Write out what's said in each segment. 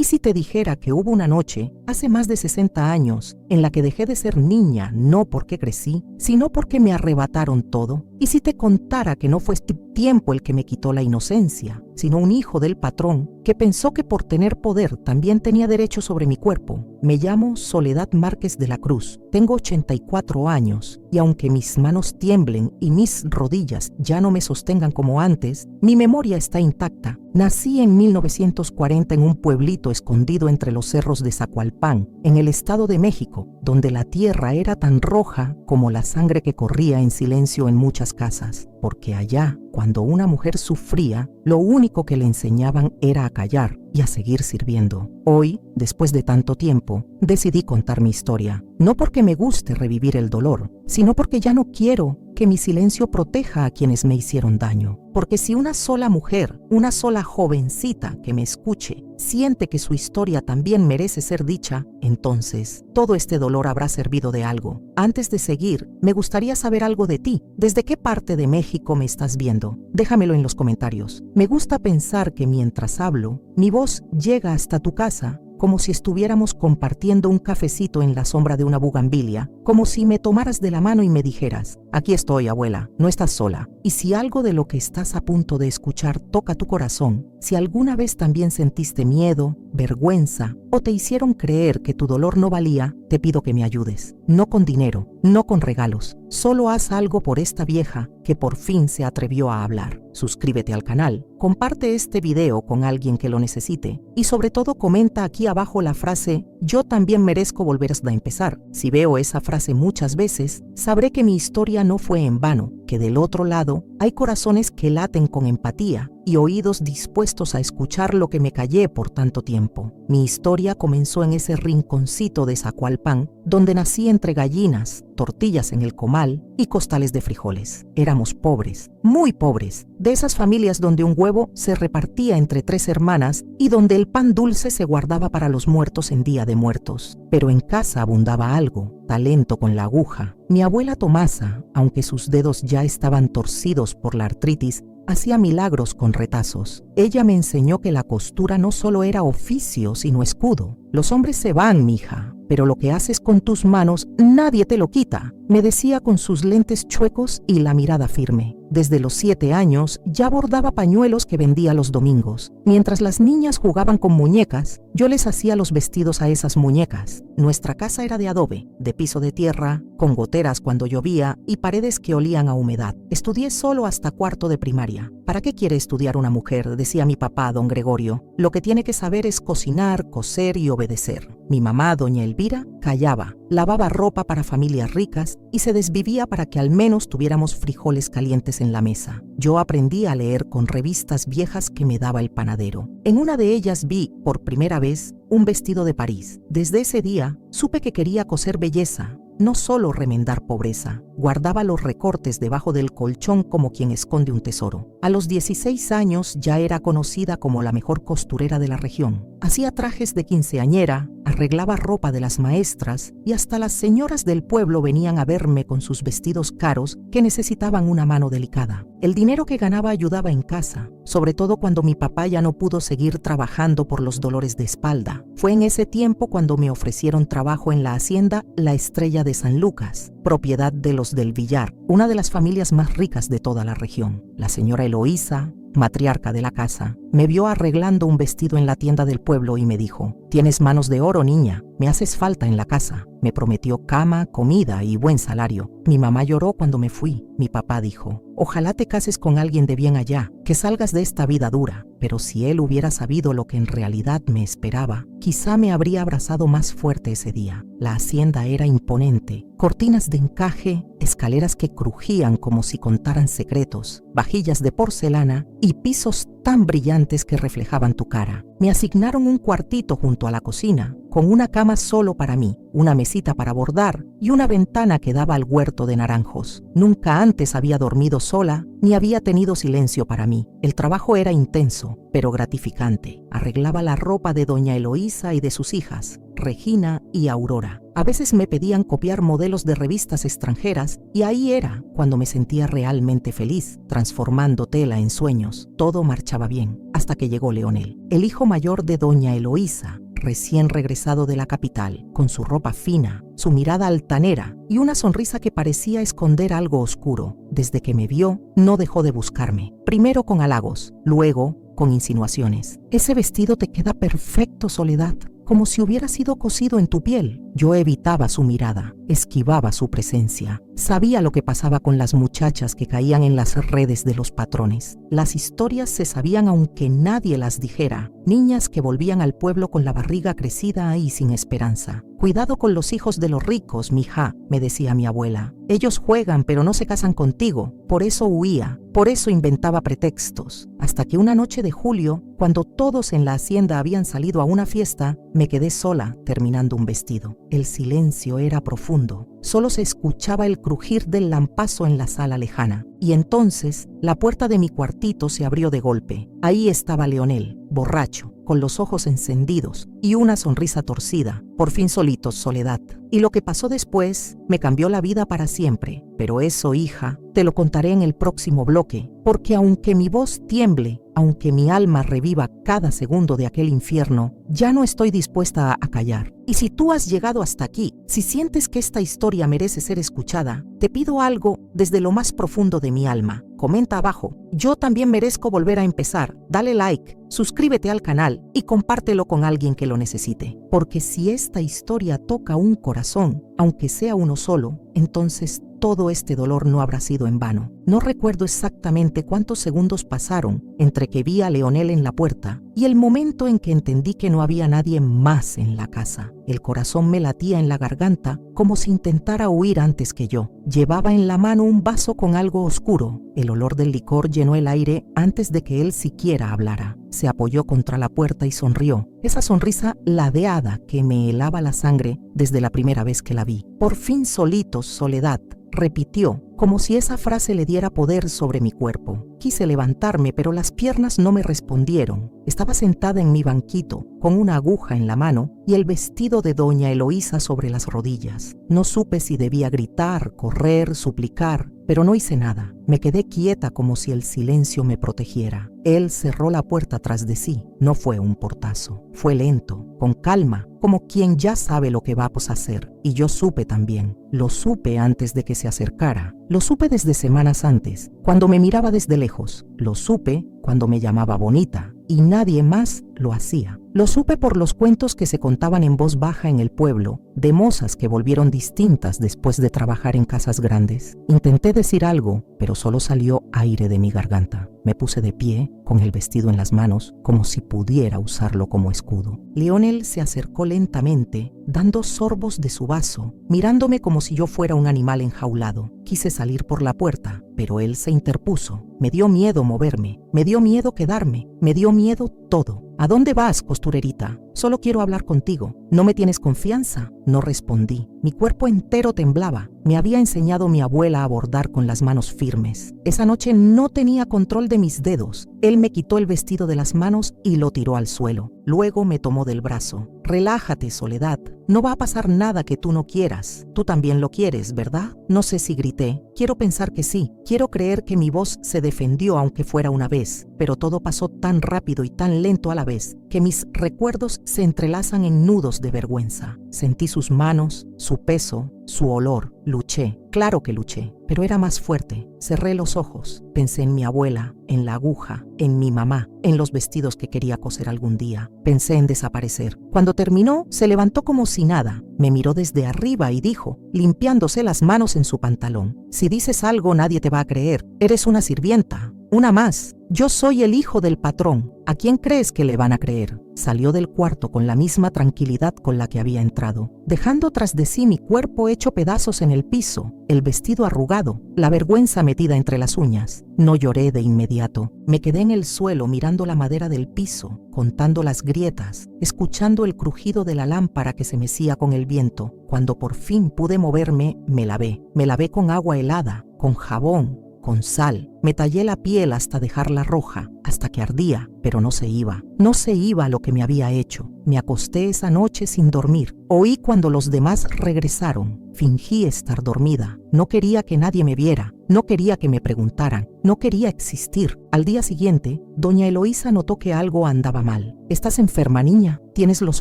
¿Y si te dijera que hubo una noche, hace más de 60 años, en la que dejé de ser niña no porque crecí, sino porque me arrebataron todo? ¿Y si te contara que no fue este tiempo el que me quitó la inocencia, sino un hijo del patrón que pensó que por tener poder también tenía derecho sobre mi cuerpo? Me llamo Soledad Márquez de la Cruz, tengo 84 años y aunque mis manos tiemblen y mis rodillas ya no me sostengan como antes, mi memoria está intacta. Nací en 1940 en un pueblito escondido entre los cerros de Zacualpan, en el Estado de México, donde la tierra era tan roja como la sangre que corría en silencio en muchas casas, porque allá, cuando una mujer sufría, lo único que le enseñaban era a callar y a seguir sirviendo. Hoy, después de tanto tiempo, decidí contar mi historia, no porque me guste revivir el dolor, sino porque ya no quiero que mi silencio proteja a quienes me hicieron daño. Porque si una sola mujer, una sola jovencita que me escuche, siente que su historia también merece ser dicha, entonces todo este dolor habrá servido de algo. Antes de seguir, me gustaría saber algo de ti. ¿Desde qué parte de México me estás viendo? Déjamelo en los comentarios. Me gusta pensar que mientras hablo, mi voz llega hasta tu casa, como si estuviéramos compartiendo un cafecito en la sombra de una bugambilia, como si me tomaras de la mano y me dijeras: aquí estoy, abuela, no estás sola. Y si algo de lo que estás a punto de escuchar toca tu corazón, si alguna vez también sentiste miedo, vergüenza o te hicieron creer que tu dolor no valía, te pido que me ayudes. No con dinero, no con regalos, solo haz algo por esta vieja que por fin se atrevió a hablar. Suscríbete al canal, comparte este video con alguien que lo necesite y sobre todo comenta aquí abajo la frase "yo también merezco volver a empezar". Si veo esa frase muchas veces, sabré que mi historia no fue en vano, que del otro lado hay corazones que laten con empatía y oídos dispuestos a escuchar lo que me callé por tanto tiempo. Mi historia comenzó en ese rinconcito de Zacualpan, donde nací entre gallinas, tortillas en el comal y costales de frijoles. Éramos pobres, muy pobres, de esas familias donde un huevo se repartía entre 3 hermanas y donde el pan dulce se guardaba para los muertos en Día de Muertos. Pero en casa abundaba algo: talento con la aguja. Mi abuela Tomasa, aunque sus dedos ya estaban torcidos por la artritis, hacía milagros con retazos. Ella me enseñó que la costura no solo era oficio, sino escudo. Los hombres se van, mija, pero lo que haces con tus manos nadie te lo quita, me decía con sus lentes chuecos y la mirada firme. Desde los 7 años ya bordaba pañuelos que vendía los domingos. Mientras las niñas jugaban con muñecas, yo les hacía los vestidos a esas muñecas. Nuestra casa era de adobe, de piso de tierra, con goteras cuando llovía y paredes que olían a humedad. Estudié solo hasta 4º de primaria. ¿Para qué quiere estudiar una mujer?, decía mi papá, don Gregorio. Lo que tiene que saber es cocinar, coser y obedecer. Mi mamá, doña Elvira, callaba, lavaba ropa para familias ricas y se desvivía para que al menos tuviéramos frijoles calientes en la mesa. Yo aprendí a leer con revistas viejas que me daba el panadero. En una de ellas vi, por primera vez, un vestido de París. Desde ese día, supe que quería coser belleza, no solo remendar pobreza. Guardaba los recortes debajo del colchón como quien esconde un tesoro. A los 16 años ya era conocida como la mejor costurera de la región. Hacía trajes de quinceañera, arreglaba ropa de las maestras y hasta las señoras del pueblo venían a verme con sus vestidos caros que necesitaban una mano delicada. El dinero que ganaba ayudaba en casa, sobre todo cuando mi papá ya no pudo seguir trabajando por los dolores de espalda. Fue en ese tiempo cuando me ofrecieron trabajo en la hacienda La Estrella de San Lucas, propiedad de los del Villar, una de las familias más ricas de toda la región. La señora Eloísa, matriarca de la casa, me vio arreglando un vestido en la tienda del pueblo y me dijo: «Tienes manos de oro, niña, me haces falta en la casa». Me prometió cama, comida y buen salario. Mi mamá lloró cuando me fui. Mi papá dijo: «Ojalá te cases con alguien de bien allá, que salgas de esta vida dura». Pero si él hubiera sabido lo que en realidad me esperaba, quizá me habría abrazado más fuerte ese día. La hacienda era imponente, cortinas de encaje, escaleras que crujían como si contaran secretos, vajillas de porcelana y pisos tan brillantes que reflejaban tu cara. Me asignaron un cuartito junto a la cocina, con una cama solo para mí, una mesita para bordar y una ventana que daba al huerto de naranjos. Nunca antes había dormido sola ni había tenido silencio para mí. El trabajo era intenso, pero gratificante. Arreglaba la ropa de doña Eloísa y de sus hijas, Regina y Aurora. A veces me pedían copiar modelos de revistas extranjeras y ahí era cuando me sentía realmente feliz, transformando tela en sueños. Todo marchaba bien, hasta que llegó Leonel, el hijo mayor de doña Eloísa, recién regresado de la capital, con su ropa fina, su mirada altanera y una sonrisa que parecía esconder algo oscuro. Desde que me vio, no dejó de buscarme, primero con halagos, luego con insinuaciones. Ese vestido te queda perfecto, Soledad, como si hubiera sido cosido en tu piel. Yo evitaba su mirada, esquivaba su presencia. Sabía lo que pasaba con las muchachas que caían en las redes de los patrones. Las historias se sabían aunque nadie las dijera. Niñas que volvían al pueblo con la barriga crecida y sin esperanza. Cuidado con los hijos de los ricos, mija, me decía mi abuela. Ellos juegan, pero no se casan contigo. Por eso huía, por eso inventaba pretextos. Hasta que una noche de julio, cuando todos en la hacienda habían salido a una fiesta, me quedé sola terminando un vestido. El silencio era profundo. Solo se escuchaba el crujir del lampazo en la sala lejana. Y entonces, la puerta de mi cuartito se abrió de golpe. Ahí estaba Leonel, borracho, con los ojos encendidos y una sonrisa torcida. Por fin solitos, Soledad. Y lo que pasó después me cambió la vida para siempre. Pero eso, hija, te lo contaré en el próximo bloque, porque aunque mi voz tiemble, aunque mi alma reviva cada segundo de aquel infierno, ya no estoy dispuesta a callar. Y si tú has llegado hasta aquí, si sientes que esta historia merece ser escuchada, te pido algo desde lo más profundo de mi alma. Comenta abajo. Yo también merezco volver a empezar. Dale like, suscríbete al canal y compártelo con alguien que lo necesite. Porque si esta historia toca un corazón, aunque sea uno solo, entonces todo este dolor no habrá sido en vano. No recuerdo exactamente cuántos segundos pasaron entre que vi a Leonel en la puerta y el momento en que entendí que no había nadie más en la casa. El corazón me latía en la garganta como si intentara huir antes que yo. Llevaba en la mano un vaso con algo oscuro. El olor del licor llenó el aire antes de que él siquiera hablara. Se apoyó contra la puerta y sonrió. Esa sonrisa ladeada que me helaba la sangre desde la primera vez que la vi. Por fin solitos, Soledad, repitió, como si esa frase le diera poder sobre mi cuerpo. Quise levantarme, pero las piernas no me respondieron. Estaba sentada en mi banquito, con una aguja en la mano y el vestido de doña Eloísa sobre las rodillas. No supe si debía gritar, correr, suplicar, pero no hice nada. Me quedé quieta como si el silencio me protegiera. Él cerró la puerta tras de sí. No fue un portazo. Fue lento, con calma, como quien ya sabe lo que vamos a hacer. Y yo supe también. Lo supe antes de que se acercara. Lo supe desde semanas antes, cuando me miraba desde lejos. Lo supe cuando me llamaba bonita y nadie más lo hacía. Lo supe por los cuentos que se contaban en voz baja en el pueblo, de mozas que volvieron distintas después de trabajar en casas grandes. Intenté decir algo, pero solo salió aire de mi garganta. Me puse de pie, con el vestido en las manos, como si pudiera usarlo como escudo. Leonel se acercó lentamente, dando sorbos de su vaso, mirándome como si yo fuera un animal enjaulado. Quise salir por la puerta, pero él se interpuso. Me dio miedo moverme, me dio miedo quedarme, me dio miedo todo. ¿A dónde vas, costurerita? Solo quiero hablar contigo. ¿No me tienes confianza? No respondí. Mi cuerpo entero temblaba. Me había enseñado mi abuela a bordar con las manos firmes. Esa noche no tenía control de mis dedos. Él me quitó el vestido de las manos y lo tiró al suelo. Luego me tomó del brazo. Relájate, Soledad. No va a pasar nada que tú no quieras. Tú también lo quieres, ¿verdad? No sé si grité. Quiero pensar que sí. Quiero creer que mi voz se defendió aunque fuera una vez. Pero todo pasó tan rápido y tan lento a la vez que mis recuerdos se entrelazan en nudos de vergüenza. Sentí sus manos, su peso, su olor. Luché. Claro que luché, pero era más fuerte. Cerré los ojos. Pensé en mi abuela, en la aguja, en mi mamá, en los vestidos que quería coser algún día. Pensé en desaparecer. Cuando terminó, se levantó como si nada. Me miró desde arriba y dijo, limpiándose las manos en su pantalón: si dices algo, nadie te va a creer. Eres una sirvienta. Una más. Yo soy el hijo del patrón. ¿A quién crees que le van a creer? Salió del cuarto con la misma tranquilidad con la que había entrado, dejando tras de sí mi cuerpo hecho pedazos en el piso, el vestido arrugado, la vergüenza metida entre las uñas. No lloré de inmediato. Me quedé en el suelo mirando la madera del piso, contando las grietas, escuchando el crujido de la lámpara que se mecía con el viento. Cuando por fin pude moverme, me lavé. Me lavé con agua helada, con jabón, con sal, me tallé la piel hasta dejarla roja, hasta que ardía, pero no se iba. No se iba lo que me había hecho. Me acosté esa noche sin dormir. Oí cuando los demás regresaron. Fingí estar dormida. No quería que nadie me viera. No quería que me preguntaran. No quería existir. Al día siguiente, doña Eloísa notó que algo andaba mal. «¿Estás enferma, niña? Tienes los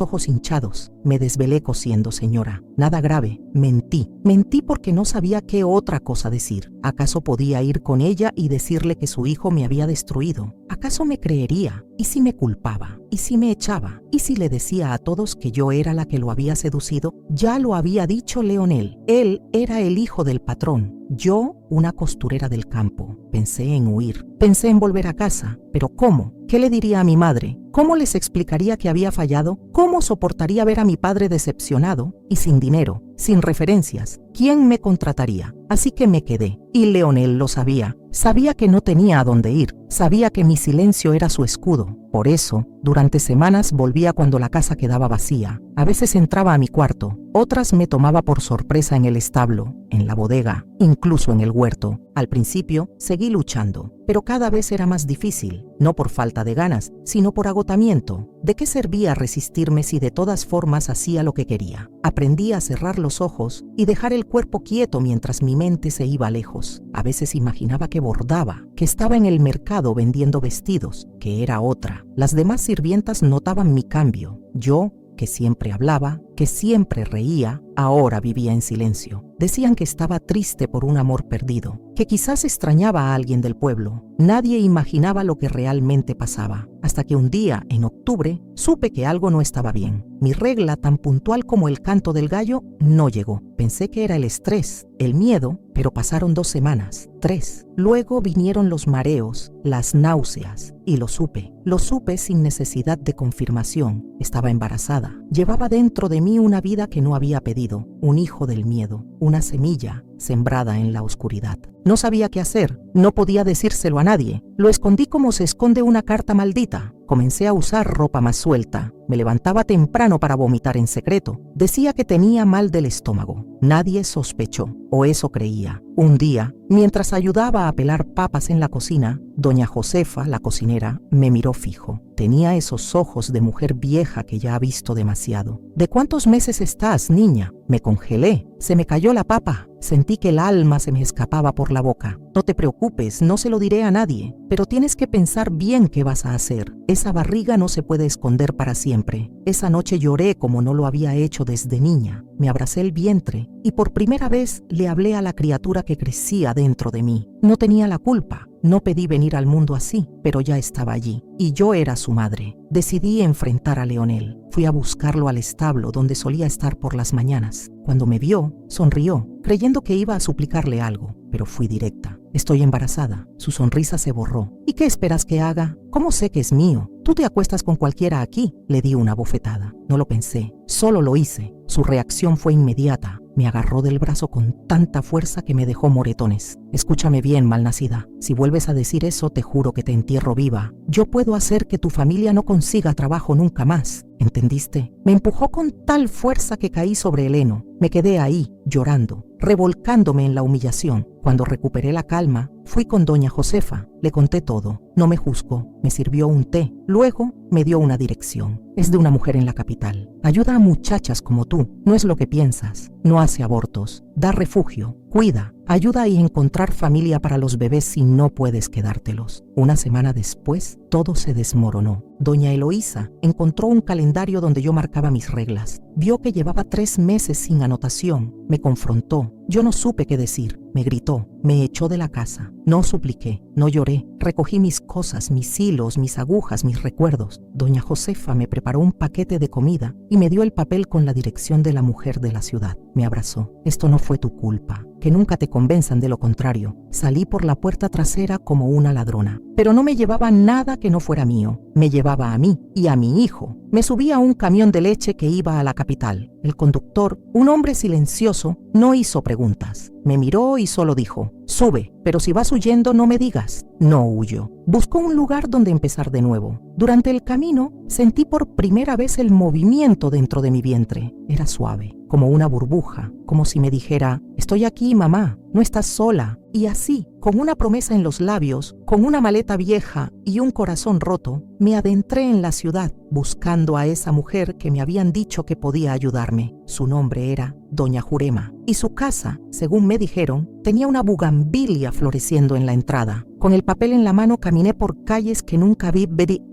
ojos hinchados». Me desvelé cosiendo, señora. Nada grave. Mentí. Mentí porque no sabía qué otra cosa decir. ¿Acaso podía ir con ella y decirle que su hijo me había destruido? ¿Acaso me creería? ¿Y si me culpaba? ¿Y si me echaba? ¿Y si le decía a todos que yo era la que lo había seducido? Ya lo había dicho Leonel. Él era el hijo del patrón. Yo, una costurera del campo. Pensé en huir. Pensé en volver a casa. ¿Pero cómo? ¿Qué le diría a mi madre? ¿Cómo les explicaría que había fallado? ¿Cómo soportaría ver a mi padre decepcionado y sin dinero, sin referencias? ¿Quién me contrataría? Así que me quedé. Y Leonel lo sabía. Sabía que no tenía a dónde ir. Sabía que mi silencio era su escudo. Por eso, durante semanas volvía cuando la casa quedaba vacía. A veces entraba a mi cuarto. Otras me tomaba por sorpresa en el establo, en la bodega, incluso en el huerto. Al principio, seguí luchando, pero cada vez era más difícil. No por falta de ganas, sino por agotamiento. ¿De qué servía resistirme si de todas formas hacía lo que quería? Aprendí a cerrar los ojos y dejar el cuerpo quieto mientras mi mente se iba lejos. A veces imaginaba que bordaba, que estaba en el mercado vendiendo vestidos, que era otra. Las demás sirvientas notaban mi cambio. Yo, que siempre hablaba, que siempre reía, ahora vivía en silencio. Decían que estaba triste por un amor perdido, que quizás extrañaba a alguien del pueblo. Nadie imaginaba lo que realmente pasaba, hasta que un día, en octubre, supe que algo no estaba bien. Mi regla, tan puntual como el canto del gallo, no llegó. Pensé que era el estrés, el miedo, pero pasaron 2 semanas, 3. Luego vinieron los mareos, las náuseas, y lo supe. Lo supe sin necesidad de confirmación. Estaba embarazada. Llevaba dentro de mí una vida que no había pedido, un hijo del miedo, una semilla sembrada en la oscuridad. No sabía qué hacer, no podía decírselo a nadie. Lo escondí como se esconde una carta maldita. Comencé a usar ropa más suelta. Me levantaba temprano para vomitar en secreto. Decía que tenía mal del estómago. Nadie sospechó, o eso creía. Un día, mientras ayudaba a pelar papas en la cocina, doña Josefa, la cocinera, me miró fijo. Tenía esos ojos de mujer vieja que ya ha visto demasiado. ¿De cuántos meses estás, niña? Me congelé. Se me cayó la papa. Sentí que el alma se me escapaba por la boca. No te preocupes, no se lo diré a nadie, pero tienes que pensar bien qué vas a hacer. Esa barriga no se puede esconder para siempre. Esa noche lloré como no lo había hecho desde niña. Me abracé el vientre y por primera vez le hablé a la criatura que crecía dentro de mí. No tenía la culpa. No pedí venir al mundo así, pero ya estaba allí, y yo era su madre. Decidí enfrentar a Leonel. Fui a buscarlo al establo donde solía estar por las mañanas. Cuando me vio, sonrió, creyendo que iba a suplicarle algo, pero fui directa. Estoy embarazada. Su sonrisa se borró. ¿Y qué esperas que haga? ¿Cómo sé que es mío? Tú te acuestas con cualquiera aquí. Le di una bofetada. No lo pensé, solo lo hice. Su reacción fue inmediata. Me agarró del brazo con tanta fuerza que me dejó moretones. Escúchame bien, malnacida. Si vuelves a decir eso, te juro que te entierro viva. Yo puedo hacer que tu familia no consiga trabajo nunca más. ¿Entendiste? Me empujó con tal fuerza que caí sobre el heno. Me quedé ahí, llorando, revolcándome en la humillación. Cuando recuperé la calma, fui con doña Josefa. Le conté todo. No me juzgó. Me sirvió un té. Luego me dio una dirección. Es de una mujer en la capital. Ayuda a muchachas como tú. No es lo que piensas. No hace abortos. Da refugio. Cuida. Ayuda a encontrar familia para los bebés si no puedes quedártelos. Una semana después, todo se desmoronó. Doña Eloísa encontró un calendario donde yo marcaba mis reglas. Vio que llevaba 3 meses sin anotación. Me confrontó. Yo no supe qué decir. Me gritó. Me echó de la casa. No supliqué. No lloré. Recogí mis cosas, mis hilos, mis agujas, mis recuerdos. Doña Josefa me preparó un paquete de comida y me dio el papel con la dirección de la mujer de la ciudad. Me abrazó. Esto no fue tu culpa. Que nunca te convenzan de lo contrario. Salí por la puerta trasera como una ladrona. Pero no me llevaba nada que no fuera mío. Me llevaba a mí y a mi hijo. Me subí a un camión de leche que iba a la capital. El conductor, un hombre silencioso, no hizo preguntas. Me miró y solo dijo: sube, pero si vas huyendo no me digas. No huyó. Buscó un lugar donde empezar de nuevo. Durante el camino sentí por primera vez el movimiento dentro de mi vientre. Era suave, como una burbuja, como si me dijera: estoy aquí, mamá, no estás sola. Y así, con una promesa en los labios, con una maleta vieja y un corazón roto, me adentré en la ciudad buscando a esa mujer que me habían dicho que podía ayudarme. Su nombre era Doña Jurema y su casa, según me dijeron, tenía una bugambilia floreciendo en la entrada. Con el papel en la mano caminé por calles que nunca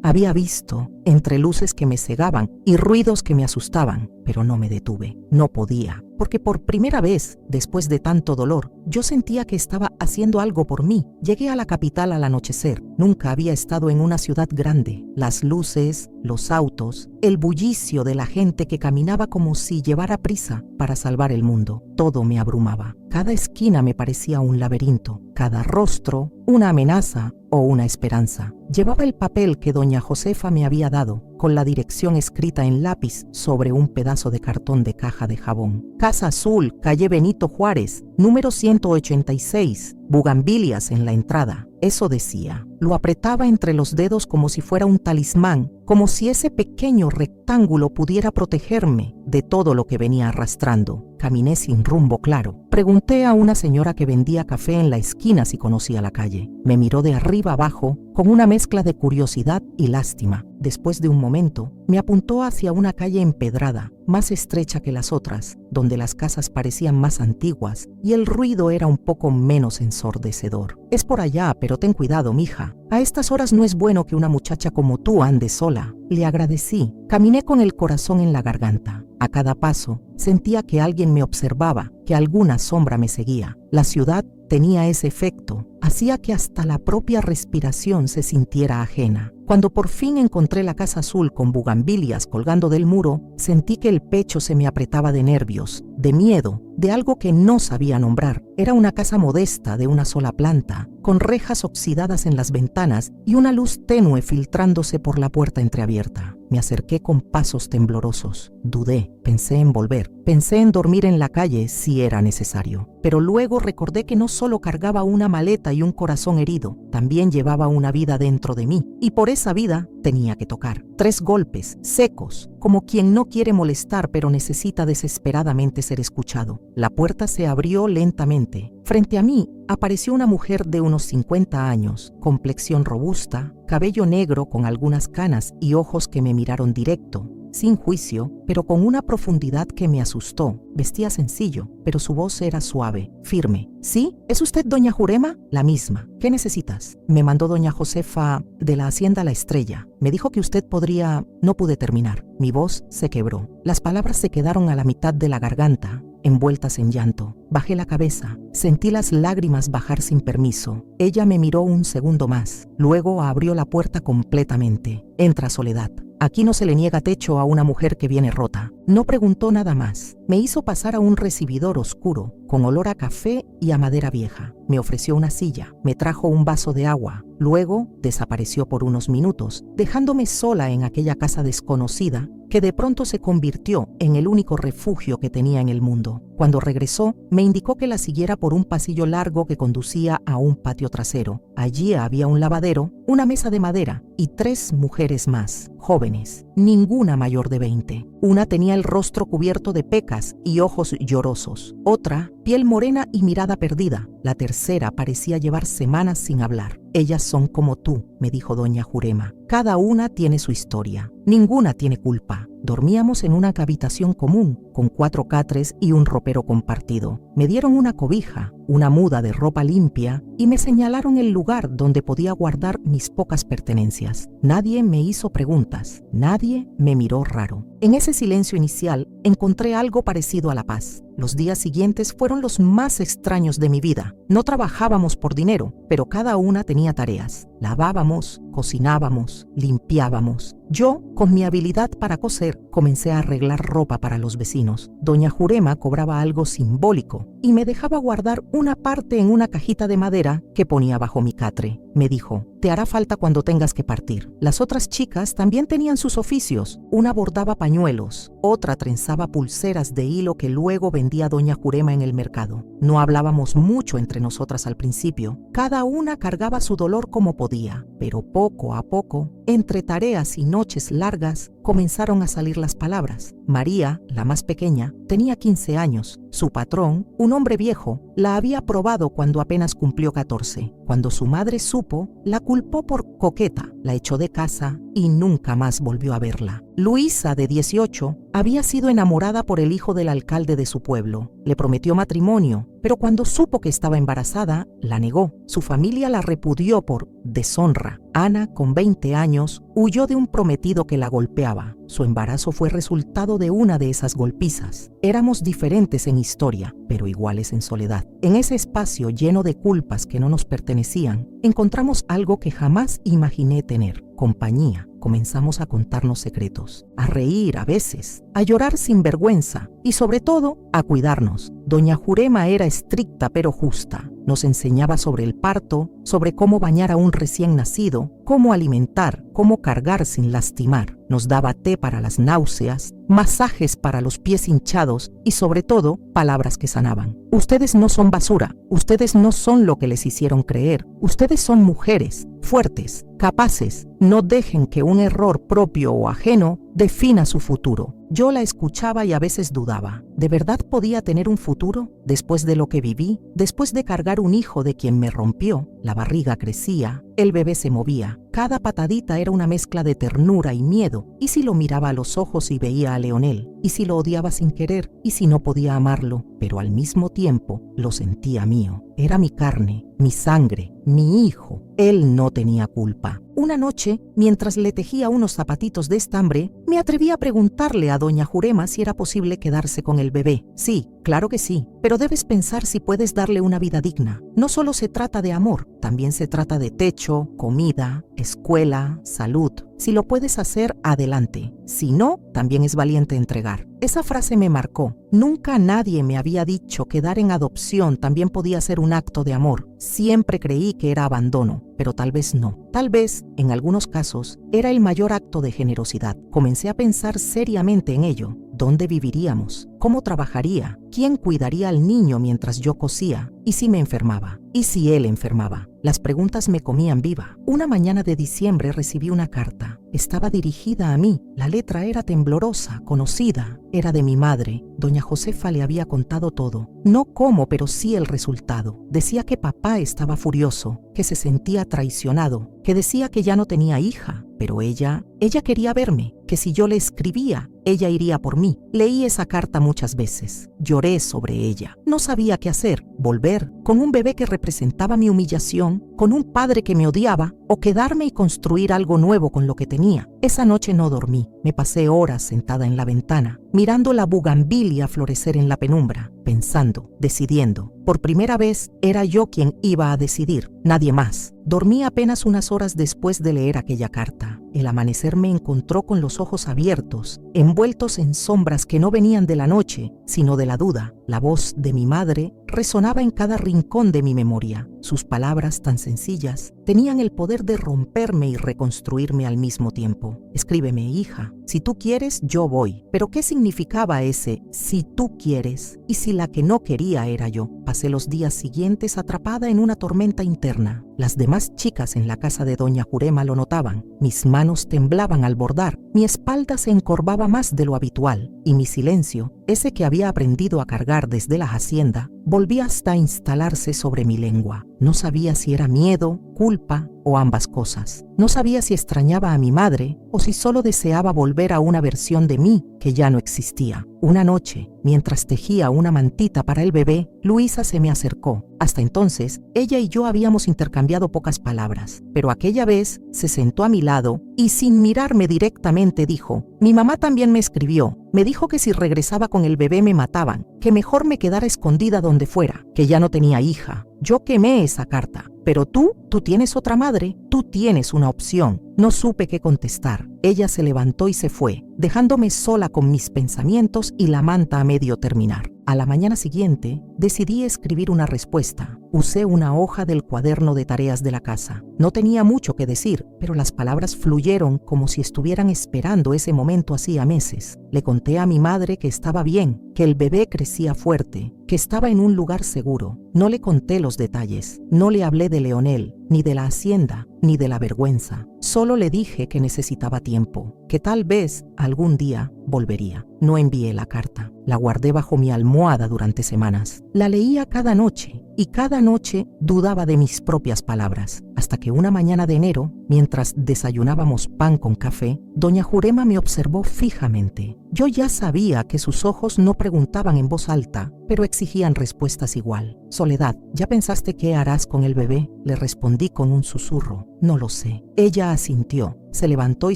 había visto, entre luces que me cegaban y ruidos que me asustaban, pero no me detuve. No podía, porque por primera vez, después de tanto dolor, yo sentía que estaba haciendo algo por mí. Llegué a la capital al anochecer. Nunca había estado en una ciudad grande. Las luces, los autos, el bullicio de la gente que caminaba como si llevara prisa para salvar el mundo. Todo me abrumaba. Cada esquina me parecía un laberinto, cada rostro una amenaza o una esperanza. Llevaba el papel que doña Josefa me había dado, con la dirección escrita en lápiz sobre un pedazo de cartón de caja de jabón. Casa Azul, calle Benito Juárez, número 186, bugambilias en la entrada. Eso decía. Lo apretaba entre los dedos como si fuera un talismán, como si ese pequeño rectángulo pudiera protegerme de todo lo que venía arrastrando. Caminé sin rumbo claro. Pregunté a una señora que vendía café en la esquina si conocía la calle. Me miró de arriba abajo con una mezcla de curiosidad y lástima. Después de un momento, me apuntó hacia una calle empedrada, más estrecha que las otras, donde las casas parecían más antiguas y el ruido era un poco menos ensordecedor. Es por allá, pero ten cuidado, mija. A estas horas no es bueno que una muchacha como tú ande sola. Le agradecí. Caminé con el corazón en la garganta. A cada paso, sentía que alguien me observaba, que alguna sombra me seguía. La ciudad tenía ese efecto. Hacía que hasta la propia respiración se sintiera ajena. Cuando por fin encontré la Casa Azul con bugambilias colgando del muro, sentí que el pecho se me apretaba de nervios, de miedo, de algo que no sabía nombrar. Era una casa modesta de una sola planta, con rejas oxidadas en las ventanas y una luz tenue filtrándose por la puerta entreabierta. Me acerqué con pasos temblorosos. Dudé, pensé en volver, pensé en dormir en la calle si era necesario. Pero luego recordé que no solo cargaba una maleta y un corazón herido, también llevaba una vida dentro de mí, y por esa vida tenía que tocar. 3 golpes, secos, como quien no quiere molestar pero necesita desesperadamente ser escuchado. La puerta se abrió lentamente. Frente a mí apareció una mujer de unos 50 años, complexión robusta, cabello negro con algunas canas y ojos que me miraron directo, sin juicio, pero con una profundidad que me asustó. Vestía sencillo, pero su voz era suave, firme. ¿Sí? ¿Es usted doña Jurema? La misma. ¿Qué necesitas? Me mandó doña Josefa de la hacienda La Estrella. Me dijo que usted podría... No pude terminar. Mi voz se quebró. Las palabras se quedaron a la mitad de la garganta, envueltas en llanto. Bajé la cabeza. Sentí las lágrimas bajar sin permiso. Ella me miró un segundo más. Luego abrió la puerta completamente. Entra, Soledad. Aquí no se le niega techo a una mujer que viene rota. No preguntó nada más. Me hizo pasar a un recibidor oscuro, con olor a café y a madera vieja. Me ofreció una silla, me trajo un vaso de agua. Luego desapareció por unos minutos, dejándome sola en aquella casa desconocida que de pronto se convirtió en el único refugio que tenía en el mundo. Cuando regresó, me indicó que la siguiera por un pasillo largo que conducía a un patio trasero. Allí había un lavadero, una mesa de madera y 3 mujeres más, jóvenes, ninguna mayor de 20. Una tenía el rostro cubierto de pecas y ojos llorosos. Otra, piel morena y mirada perdida. La tercera parecía llevar semanas sin hablar. Ellas son como tú, me dijo doña Jurema. Cada una tiene su historia. Ninguna tiene culpa. Dormíamos en una habitación común, con 4 catres y un ropero compartido. Me dieron una cobija, una muda de ropa limpia y me señalaron el lugar donde podía guardar mis pocas pertenencias. Nadie me hizo preguntas, nadie me miró raro. En ese silencio inicial encontré algo parecido a la paz. Los días siguientes fueron los más extraños de mi vida. No trabajábamos por dinero, pero cada una tenía tareas. Lavábamos, cocinábamos, limpiábamos. Yo, con mi habilidad para coser, comencé a arreglar ropa para los vecinos. Doña Jurema cobraba algo simbólico y me dejaba guardar una parte en una cajita de madera que ponía bajo mi catre. me dijo, te hará falta cuando tengas que partir. Las otras chicas también tenían sus oficios. Una bordaba pañuelos, otra trenzaba pulseras de hilo que luego vendía doña Jurema en el mercado. No hablábamos mucho entre nosotras al principio. Cada una cargaba su dolor como podía, pero poco a poco, entre tareas y noches largas, comenzaron a salir las palabras. María, la más pequeña, tenía 15 años. Su patrón, un hombre viejo, la había probado cuando apenas cumplió 14. Cuando su madre supo, la culpó por coqueta, la echó de casa y nunca más volvió a verla. Luisa, de 18, había sido enamorada por el hijo del alcalde de su pueblo. Le prometió matrimonio, pero cuando supo que estaba embarazada, la negó. Su familia la repudió por deshonra. Ana, con 20 años, huyó de un prometido que la golpeaba. Su embarazo fue resultado de una de esas golpizas. Éramos diferentes en historia, pero iguales en soledad. En ese espacio lleno de culpas que no nos pertenecían, encontramos algo que jamás imaginé tener: compañía. Comenzamos a contarnos secretos, a reír a veces, a llorar sin vergüenza y sobre todo a cuidarnos. Doña Jurema era estricta pero justa. Nos enseñaba sobre el parto, sobre cómo bañar a un recién nacido, cómo alimentar, cómo cargar sin lastimar. Nos daba té para las náuseas, masajes para los pies hinchados y sobre todo palabras que sanaban. Ustedes no son basura, ustedes no son lo que les hicieron creer, ustedes son mujeres, fuertes, capaces. No dejen que un error propio o ajeno defina su futuro. Yo la escuchaba y a veces dudaba. ¿De verdad podía tener un futuro? Después de lo que viví, después de cargar un hijo de quien me rompió, la barriga crecía, el bebé se movía. Cada patadita era una mezcla de ternura y miedo. ¿Y si lo miraba a los ojos y veía a Leonel? ¿Y si lo odiaba sin querer? ¿Y si no podía amarlo? Pero al mismo tiempo lo sentía mío. Era mi carne, mi sangre, mi hijo. Él no tenía culpa. Una noche, mientras le tejía unos zapatitos de estambre, me atreví a preguntarle a doña Jurema si era posible quedarse con el bebé. Sí, claro que sí, pero debes pensar si puedes darle una vida digna. No solo se trata de amor, también se trata de techo, comida, escuela, salud. Si lo puedes hacer, adelante. Si no, también es valiente entregar. Esa frase me marcó. Nunca nadie me había dicho que dar en adopción también podía ser un acto de amor. Siempre creí que era abandono, pero tal vez no. Tal vez, en algunos casos, era el mayor acto de generosidad. Comencé a pensar seriamente en ello. ¿Dónde viviríamos? ¿Cómo trabajaría? ¿Quién cuidaría al niño mientras yo cosía? ¿Y si me enfermaba? ¿Y si él enfermaba? Las preguntas me comían viva. Una mañana de diciembre recibí una carta. Estaba dirigida a mí. La letra era temblorosa, conocida. Era de mi madre. Doña Josefa le había contado todo. No cómo, pero sí el resultado. Decía que papá estaba furioso, que se sentía traicionado, que decía que ya no tenía hija. Pero ella quería verme, que si yo le escribía, ella iría por mí. Leí esa carta muchas veces. Lloré sobre ella. No sabía qué hacer. Volver con un bebé que representaba mi humillación, con un padre que me odiaba, o quedarme y construir algo nuevo con lo que tenía. Esa noche no dormí. Me pasé horas sentada en la ventana, mirando la bugambilia florecer en la penumbra, pensando, decidiendo. Por primera vez era yo quien iba a decidir, nadie más. Dormí apenas unas horas después de leer aquella carta. El amanecer me encontró con los ojos abiertos, envueltos en sombras que no venían de la noche, sino de la duda. La voz de mi madre resonaba en cada rincón de mi memoria. Sus palabras tan sencillas tenían el poder de romperme y reconstruirme al mismo tiempo. Escríbeme, hija. Si tú quieres, yo voy. ¿Pero qué significaba ese si tú quieres? Y si la que no quería era yo. Pasé los días siguientes atrapada en una tormenta interna. Las demás chicas en la casa de doña Jurema lo notaban. Mis manos temblaban al bordar, mi espalda se encorvaba más de lo habitual, y mi silencio, ese que había aprendido a cargar desde la hacienda, volvía hasta a instalarse sobre mi lengua. No sabía si era miedo, culpa o ambas cosas. No sabía si extrañaba a mi madre o si solo deseaba volver a una versión de mí que ya no existía. Una noche, mientras tejía una mantita para el bebé, Luisa se me acercó. Hasta entonces, ella y yo habíamos intercambiado pocas palabras, pero aquella vez se sentó a mi lado y sin mirarme directamente dijo: «Mi mamá también me escribió. Me dijo que si regresaba con el bebé me mataban, que mejor me quedara escondida donde fuera, que ya no tenía hija. Yo quemé esa carta. Pero tú tienes otra madre, tú tienes una opción». No supe qué contestar. Ella se levantó y se fue, dejándome sola con mis pensamientos y la manta a medio terminar. A la mañana siguiente, decidí escribir una respuesta. Usé una hoja del cuaderno de tareas de la casa. No tenía mucho que decir, pero las palabras fluyeron como si estuvieran esperando ese momento hacía meses. Le conté a mi madre que estaba bien, que el bebé crecía fuerte, que estaba en un lugar seguro. No le conté los detalles, no le hablé de Leonel, ni de la hacienda, ni de la vergüenza. Solo le dije que necesitaba tiempo, que tal vez algún día volvería. No envié la carta. La guardé bajo mi almohada durante semanas. La leía cada noche y cada noche dudaba de mis propias palabras, hasta que una mañana de enero, mientras desayunábamos pan con café, doña Jurema me observó fijamente. Yo ya sabía que sus ojos no preguntaban en voz alta, pero exigían respuestas igual. Soledad, ¿ya pensaste qué harás con el bebé? Le respondí con un susurro. No lo sé. Ella asintió. Se levantó y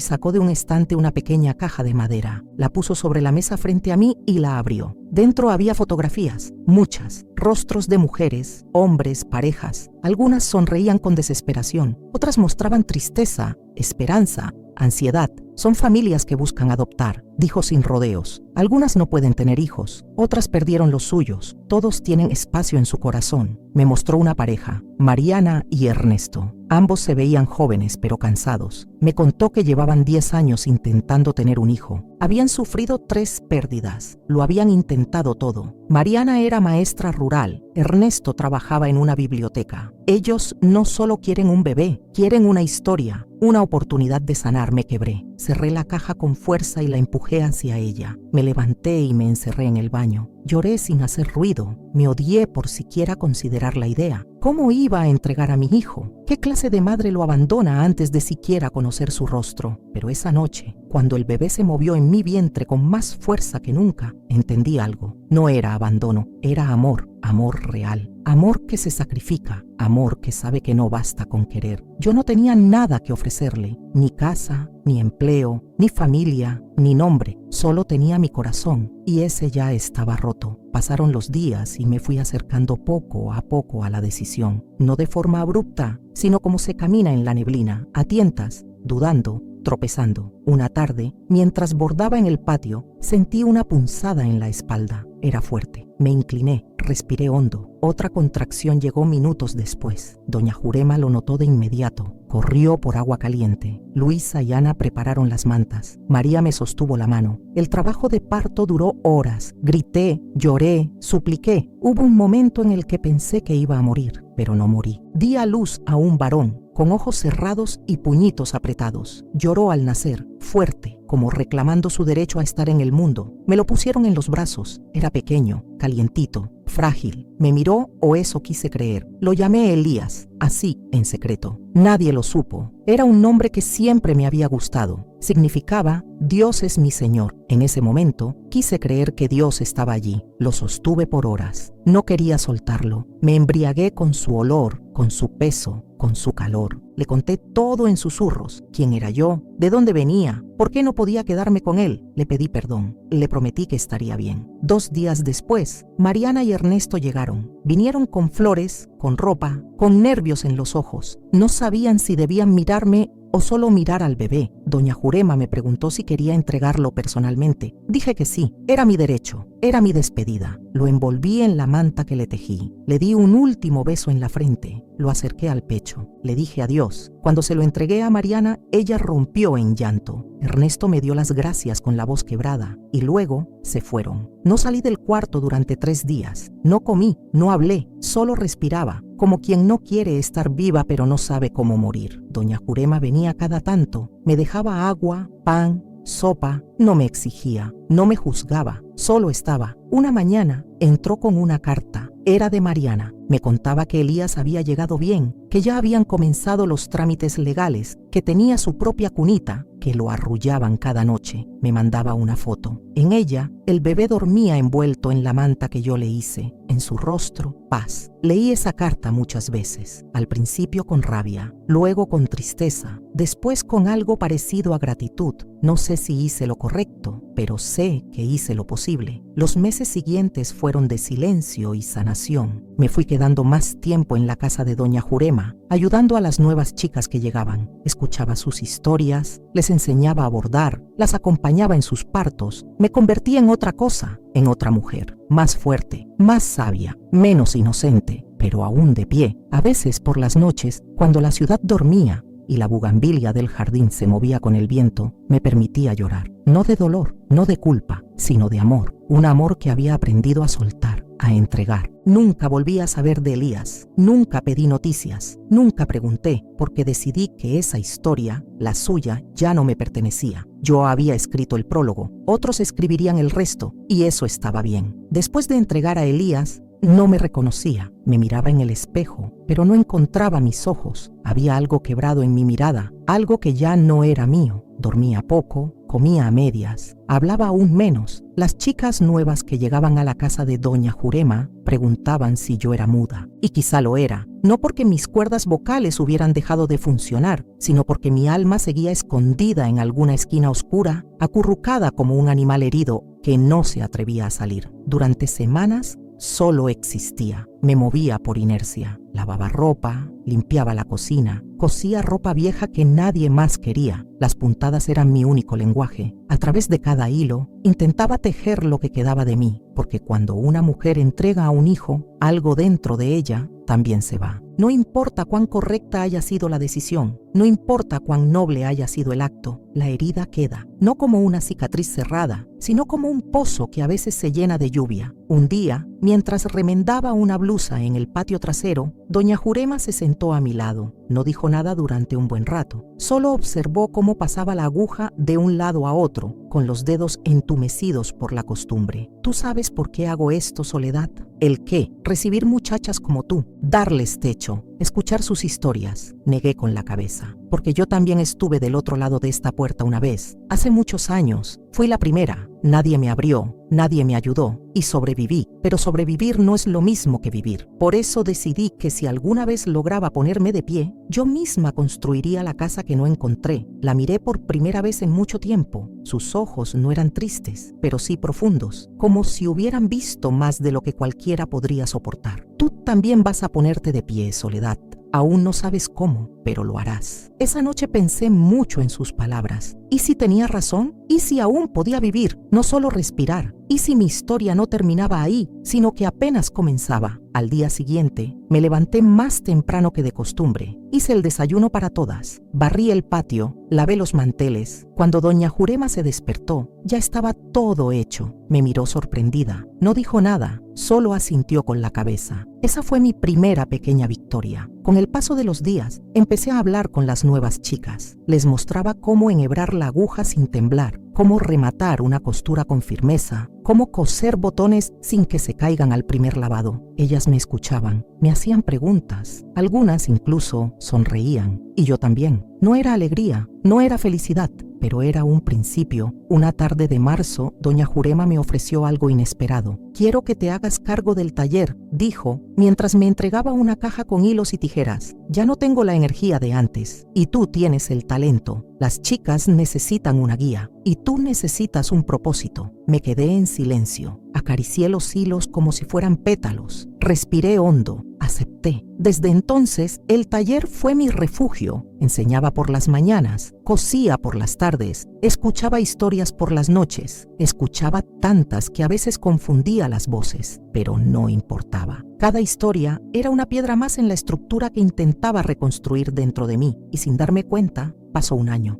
sacó de un estante una pequeña caja de madera. La puso sobre la mesa frente a mí y la abrió. Dentro había fotografías, muchas, rostros de mujeres, hombres, parejas. Algunas sonreían con desesperación, otras mostraban tristeza, esperanza, ansiedad. Son familias que buscan adoptar, dijo sin rodeos. Algunas no pueden tener hijos, otras perdieron los suyos. Todos tienen espacio en su corazón. Me mostró una pareja, Mariana y Ernesto. Ambos se veían jóvenes pero cansados. Me contó que llevaban 10 años intentando tener un hijo. Habían sufrido 3 pérdidas. Lo habían intentado todo. Mariana era maestra rural. Ernesto trabajaba en una biblioteca. Ellos no solo quieren un bebé, quieren una historia, una oportunidad de sanar. Me quebré. Cerré la caja con fuerza y la empujé hacia ella. Me levanté y me encerré en el baño. Lloré sin hacer ruido. Me odié por siquiera considerar la idea. ¿Cómo iba a entregar a mi hijo? ¿Qué clase de madre lo abandona antes de siquiera conocer su rostro? Pero esa noche, cuando el bebé se movió en mi vientre con más fuerza que nunca, entendí algo. No era abandono, era amor, amor real. Amor que se sacrifica, amor que sabe que no basta con querer. Yo no tenía nada que ofrecerle, ni casa, ni empleo, ni familia, ni nombre. Solo tenía mi corazón y ese ya estaba roto. Pasaron los días y me fui acercando poco a la decisión. No de forma abrupta, sino como se camina en la neblina, a tientas, dudando, tropezando. Una tarde, mientras bordaba en el patio, sentí una punzada en la espalda. Era fuerte. Me incliné, respiré hondo. Otra contracción llegó minutos después. Doña Jurema lo notó de inmediato. Corrió por agua caliente. Luisa y Ana prepararon las mantas. María me sostuvo la mano. El trabajo de parto duró horas. Grité, lloré, supliqué. Hubo un momento en el que pensé que iba a morir, pero no morí. Di a luz a un varón, con ojos cerrados y puñitos apretados. Lloró al nacer, fuerte, como reclamando su derecho a estar en el mundo. Me lo pusieron en los brazos. Era pequeño, calientito, frágil. Me miró, o eso quise creer. Lo llamé Elías, así, en secreto. Nadie lo supo. Era un nombre que siempre me había gustado. Significaba, Dios es mi Señor. En ese momento, quise creer que Dios estaba allí. Lo sostuve por horas. No quería soltarlo. Me embriagué con su olor, con su peso, con su calor. Le conté todo en susurros. ¿Quién era yo? ¿De dónde venía? ¿Por qué no podía quedarme con él? Le pedí perdón. Le prometí que estaría bien. 2 días después, Mariana y Ernesto llegaron. Vinieron con flores, con ropa, con nervios en los ojos. No sabían si debían mirarme o solo mirar al bebé. Doña Jurema me preguntó si quería entregarlo personalmente. Dije que sí, era mi derecho, era mi despedida. Lo envolví en la manta que le tejí. Le di un último beso en la frente. Lo acerqué al pecho. Le dije adiós. Cuando se lo entregué a Mariana, ella rompió en llanto. Ernesto me dio las gracias con la voz quebrada y luego se fueron. No salí del cuarto durante 3 días. No comí, no hablé, solo respiraba, como quien no quiere estar viva pero no sabe cómo morir. Doña Jurema venía cada tanto, me dejaba agua, pan, sopa, no me exigía, no me juzgaba, solo estaba. Una mañana entró con una carta. Era de Mariana. Me contaba que Elías había llegado bien, que ya habían comenzado los trámites legales, que tenía su propia cunita, que lo arrullaban cada noche. Me mandaba una foto. En ella, el bebé dormía envuelto en la manta que yo le hice. En su rostro, paz. Leí esa carta muchas veces. Al principio con rabia, luego con tristeza, después con algo parecido a gratitud. No sé si hice lo correcto, pero sé que hice lo posible. Los meses siguientes fueron de silencio y sanación. Me fui quedando quedando más tiempo en la casa de doña Jurema, ayudando a las nuevas chicas que llegaban. Escuchaba sus historias, les enseñaba a bordar, las acompañaba en sus partos. Me convertí en otra cosa, en otra mujer, más fuerte, más sabia, menos inocente, pero aún de pie. A veces por las noches, cuando la ciudad dormía y la bugambilia del jardín se movía con el viento, me permitía llorar. No de dolor, no de culpa, sino de amor. Un amor que había aprendido a soltar, a entregar. Nunca volví a saber de Elías, nunca pedí noticias, nunca pregunté, porque decidí que esa historia, la suya, ya no me pertenecía. Yo había escrito el prólogo, otros escribirían el resto, y eso estaba bien. Después de entregar a Elías, no me reconocía, me miraba en el espejo, pero no encontraba mis ojos. Había algo quebrado en mi mirada, algo que ya no era mío. Dormía poco, comía a medias, hablaba aún menos. Las chicas nuevas que llegaban a la casa de doña Jurema preguntaban si yo era muda, y quizá lo era, no porque mis cuerdas vocales hubieran dejado de funcionar, sino porque mi alma seguía escondida en alguna esquina oscura, acurrucada como un animal herido que no se atrevía a salir. Durante semanas solo existía. Me movía por inercia. Lavaba ropa, limpiaba la cocina, cosía ropa vieja que nadie más quería. Las puntadas eran mi único lenguaje. A través de cada hilo, intentaba tejer lo que quedaba de mí, porque cuando una mujer entrega a un hijo, algo dentro de ella también se va. No importa cuán correcta haya sido la decisión, no importa cuán noble haya sido el acto, la herida queda, no como una cicatriz cerrada, sino como un pozo que a veces se llena de lluvia. Un día, mientras remendaba una blusa en el patio trasero, doña Jurema se sentó a mi lado. No dijo nada durante un buen rato, solo observó cómo pasaba la aguja de un lado a otro, con los dedos entumecidos por la costumbre. ¿Tú sabes por qué hago esto, Soledad? ¿El qué? Recibir muchachas como tú, darles techo, escuchar sus historias. Negué con la cabeza, porque yo también estuve del otro lado de esta puerta una vez, hace muchos años. Fui la primera. Nadie me abrió, nadie me ayudó y sobreviví, pero sobrevivir no es lo mismo que vivir. Por eso decidí que si alguna vez lograba ponerme de pie, yo misma construiría la casa que no encontré. La miré por primera vez en mucho tiempo. Sus ojos no eran tristes, pero sí profundos, como si hubieran visto más de lo que cualquiera podría soportar. Tú también vas a ponerte de pie, Soledad. Aún no sabes cómo, pero lo harás. Esa noche pensé mucho en sus palabras. ¿Y si tenía razón? ¿Y si aún podía vivir, no solo respirar? ¿Y si mi historia no terminaba ahí, sino que apenas comenzaba? Al día siguiente, me levanté más temprano que de costumbre. Hice el desayuno para todas. Barrí el patio, lavé los manteles. Cuando doña Jurema se despertó, ya estaba todo hecho. Me miró sorprendida. No dijo nada, solo asintió con la cabeza. Esa fue mi primera pequeña victoria. Con el paso de los días, empecé a hablar con las nuevas chicas. Les mostraba cómo enhebrar la aguja sin temblar, cómo rematar una costura con firmeza, cómo coser botones sin que se caigan al primer lavado. Ellas me escuchaban, me hacían preguntas, algunas incluso sonreían, y yo también. No era alegría, no era felicidad, pero era un principio. Una tarde de marzo, doña Jurema me ofreció algo inesperado. «Quiero que te hagas cargo del taller», dijo, mientras me entregaba una caja con hilos y tijeras. «Ya no tengo la energía de antes, y tú tienes el talento. Las chicas necesitan una guía, y tú necesitas un propósito». Me quedé en silencio. Acaricié los hilos como si fueran pétalos. Respiré hondo. Acepté. Desde entonces, el taller fue mi refugio. Enseñaba por las mañanas, cosía por las tardes, escuchaba historias por las noches. Escuchaba tantas que a veces confundía las voces, pero no importaba. Cada historia era una piedra más en la estructura que intentaba reconstruir dentro de mí, y sin darme cuenta, pasó un año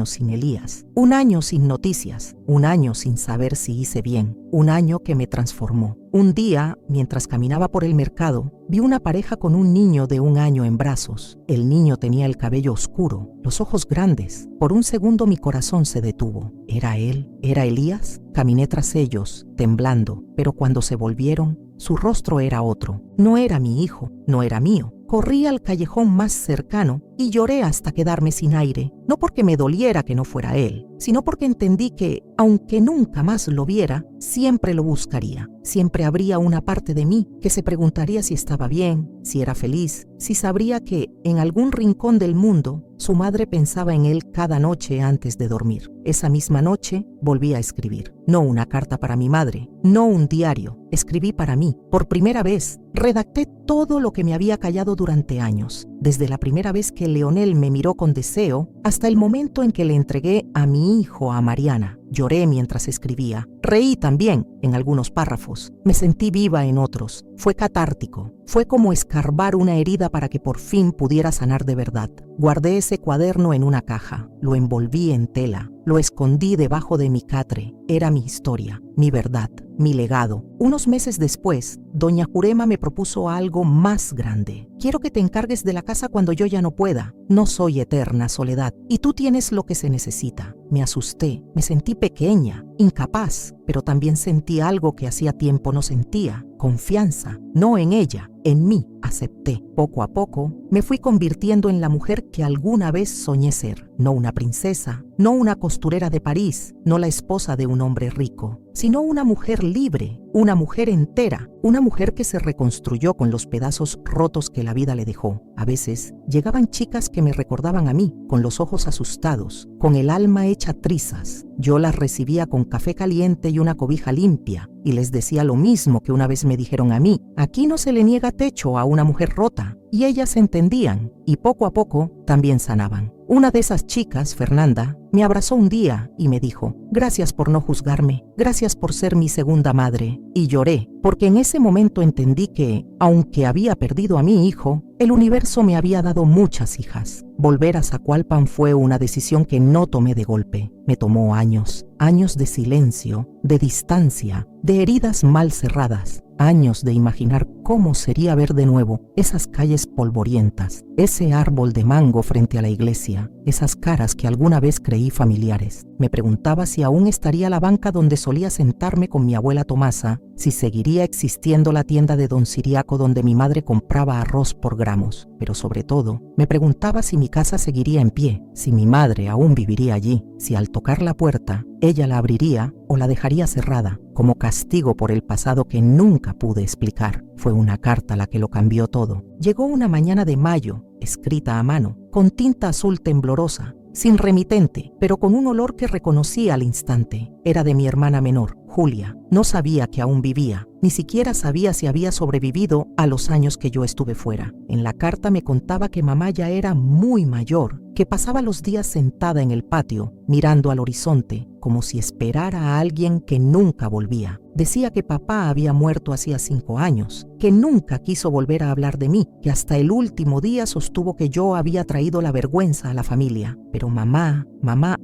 sin Elías, un año sin noticias, un año sin saber si hice bien, un año que me transformó. Un día, mientras caminaba por el mercado, vi una pareja con un niño de 1 año en brazos. El niño tenía el cabello oscuro, los ojos grandes. Por un segundo mi corazón se detuvo. ¿Era él? ¿Era Elías? Caminé tras ellos, temblando, pero cuando se volvieron, su rostro era otro. No era mi hijo, no era mío. Corrí al callejón más cercano, y lloré hasta quedarme sin aire, no porque me doliera que no fuera él, sino porque entendí que, aunque nunca más lo viera, siempre lo buscaría. Siempre habría una parte de mí que se preguntaría si estaba bien, si era feliz, si sabría que, en algún rincón del mundo, su madre pensaba en él cada noche antes de dormir. Esa misma noche volví a escribir. No una carta para mi madre, no un diario. Escribí para mí. Por primera vez, redacté todo lo que me había callado durante años, desde la primera vez que Leonel me miró con deseo hasta el momento en que le entregué a mi hijo a Mariana. Lloré mientras escribía. Reí también en algunos párrafos. Me sentí viva en otros. Fue catártico. Fue como escarbar una herida para que por fin pudiera sanar de verdad. Guardé ese cuaderno en una caja. Lo envolví en tela. Lo escondí debajo de mi catre. Era mi historia, mi verdad, mi legado. Unos meses después, doña Jurema me propuso algo más grande. Quiero que te encargues de la casa cuando yo ya no pueda. No soy eterna, Soledad, y tú tienes lo que se necesita. Me asusté, me sentí pequeña, incapaz, pero también sentí algo que hacía tiempo no sentía. Confianza, no en ella, en mí. Acepté. Poco a poco, me fui convirtiendo en la mujer que alguna vez soñé ser. No una princesa, no una costurera de París, no la esposa de un hombre rico, sino una mujer libre, una mujer entera, una mujer que se reconstruyó con los pedazos rotos que la vida le dejó. A veces, llegaban chicas que me recordaban a mí, con los ojos asustados, con el alma hecha trizas. Yo las recibía con café caliente y una cobija limpia, y les decía lo mismo que una vez me dijeron a mí: aquí no se le niega techo a una mujer rota. Y ellas entendían, y poco a poco también sanaban. Una de esas chicas, Fernanda, me abrazó un día y me dijo: gracias por no juzgarme, gracias por ser mi segunda madre. Y lloré, porque en ese momento entendí que, aunque había perdido a mi hijo, el universo me había dado muchas hijas. Volver a Zacualpan fue una decisión que no tomé de golpe. Me tomó años, años de silencio, de distancia, de heridas mal cerradas, años de imaginar cómo sería ver de nuevo esas calles polvorientas, ese árbol de mango frente a la iglesia, esas caras que alguna vez creí familiares. Me preguntaba si aún estaría la banca donde solía sentarme con mi abuela Tomasa, si seguiría existiendo la tienda de don Ciriaco donde mi madre compraba arroz por gramos. Pero sobre todo, me preguntaba si mi casa seguiría en pie, si mi madre aún viviría allí, si al tocar la puerta, ella la abriría o la dejaría cerrada, como castigo por el pasado que nunca pude explicar. Fue una carta la que lo cambió todo. Llegó una mañana de mayo, escrita a mano, con tinta azul temblorosa, sin remitente, pero con un olor que reconocí al instante. Era de mi hermana menor, Julia. No sabía que aún vivía, ni siquiera sabía si había sobrevivido a los años que yo estuve fuera. En la carta me contaba que mamá ya era muy mayor, que pasaba los días sentada en el patio, mirando al horizonte, como si esperara a alguien que nunca volvía. Decía que papá había muerto hacía 5 años, que nunca quiso volver a hablar de mí, que hasta el último día sostuvo que yo había traído la vergüenza a la familia. Pero mamá,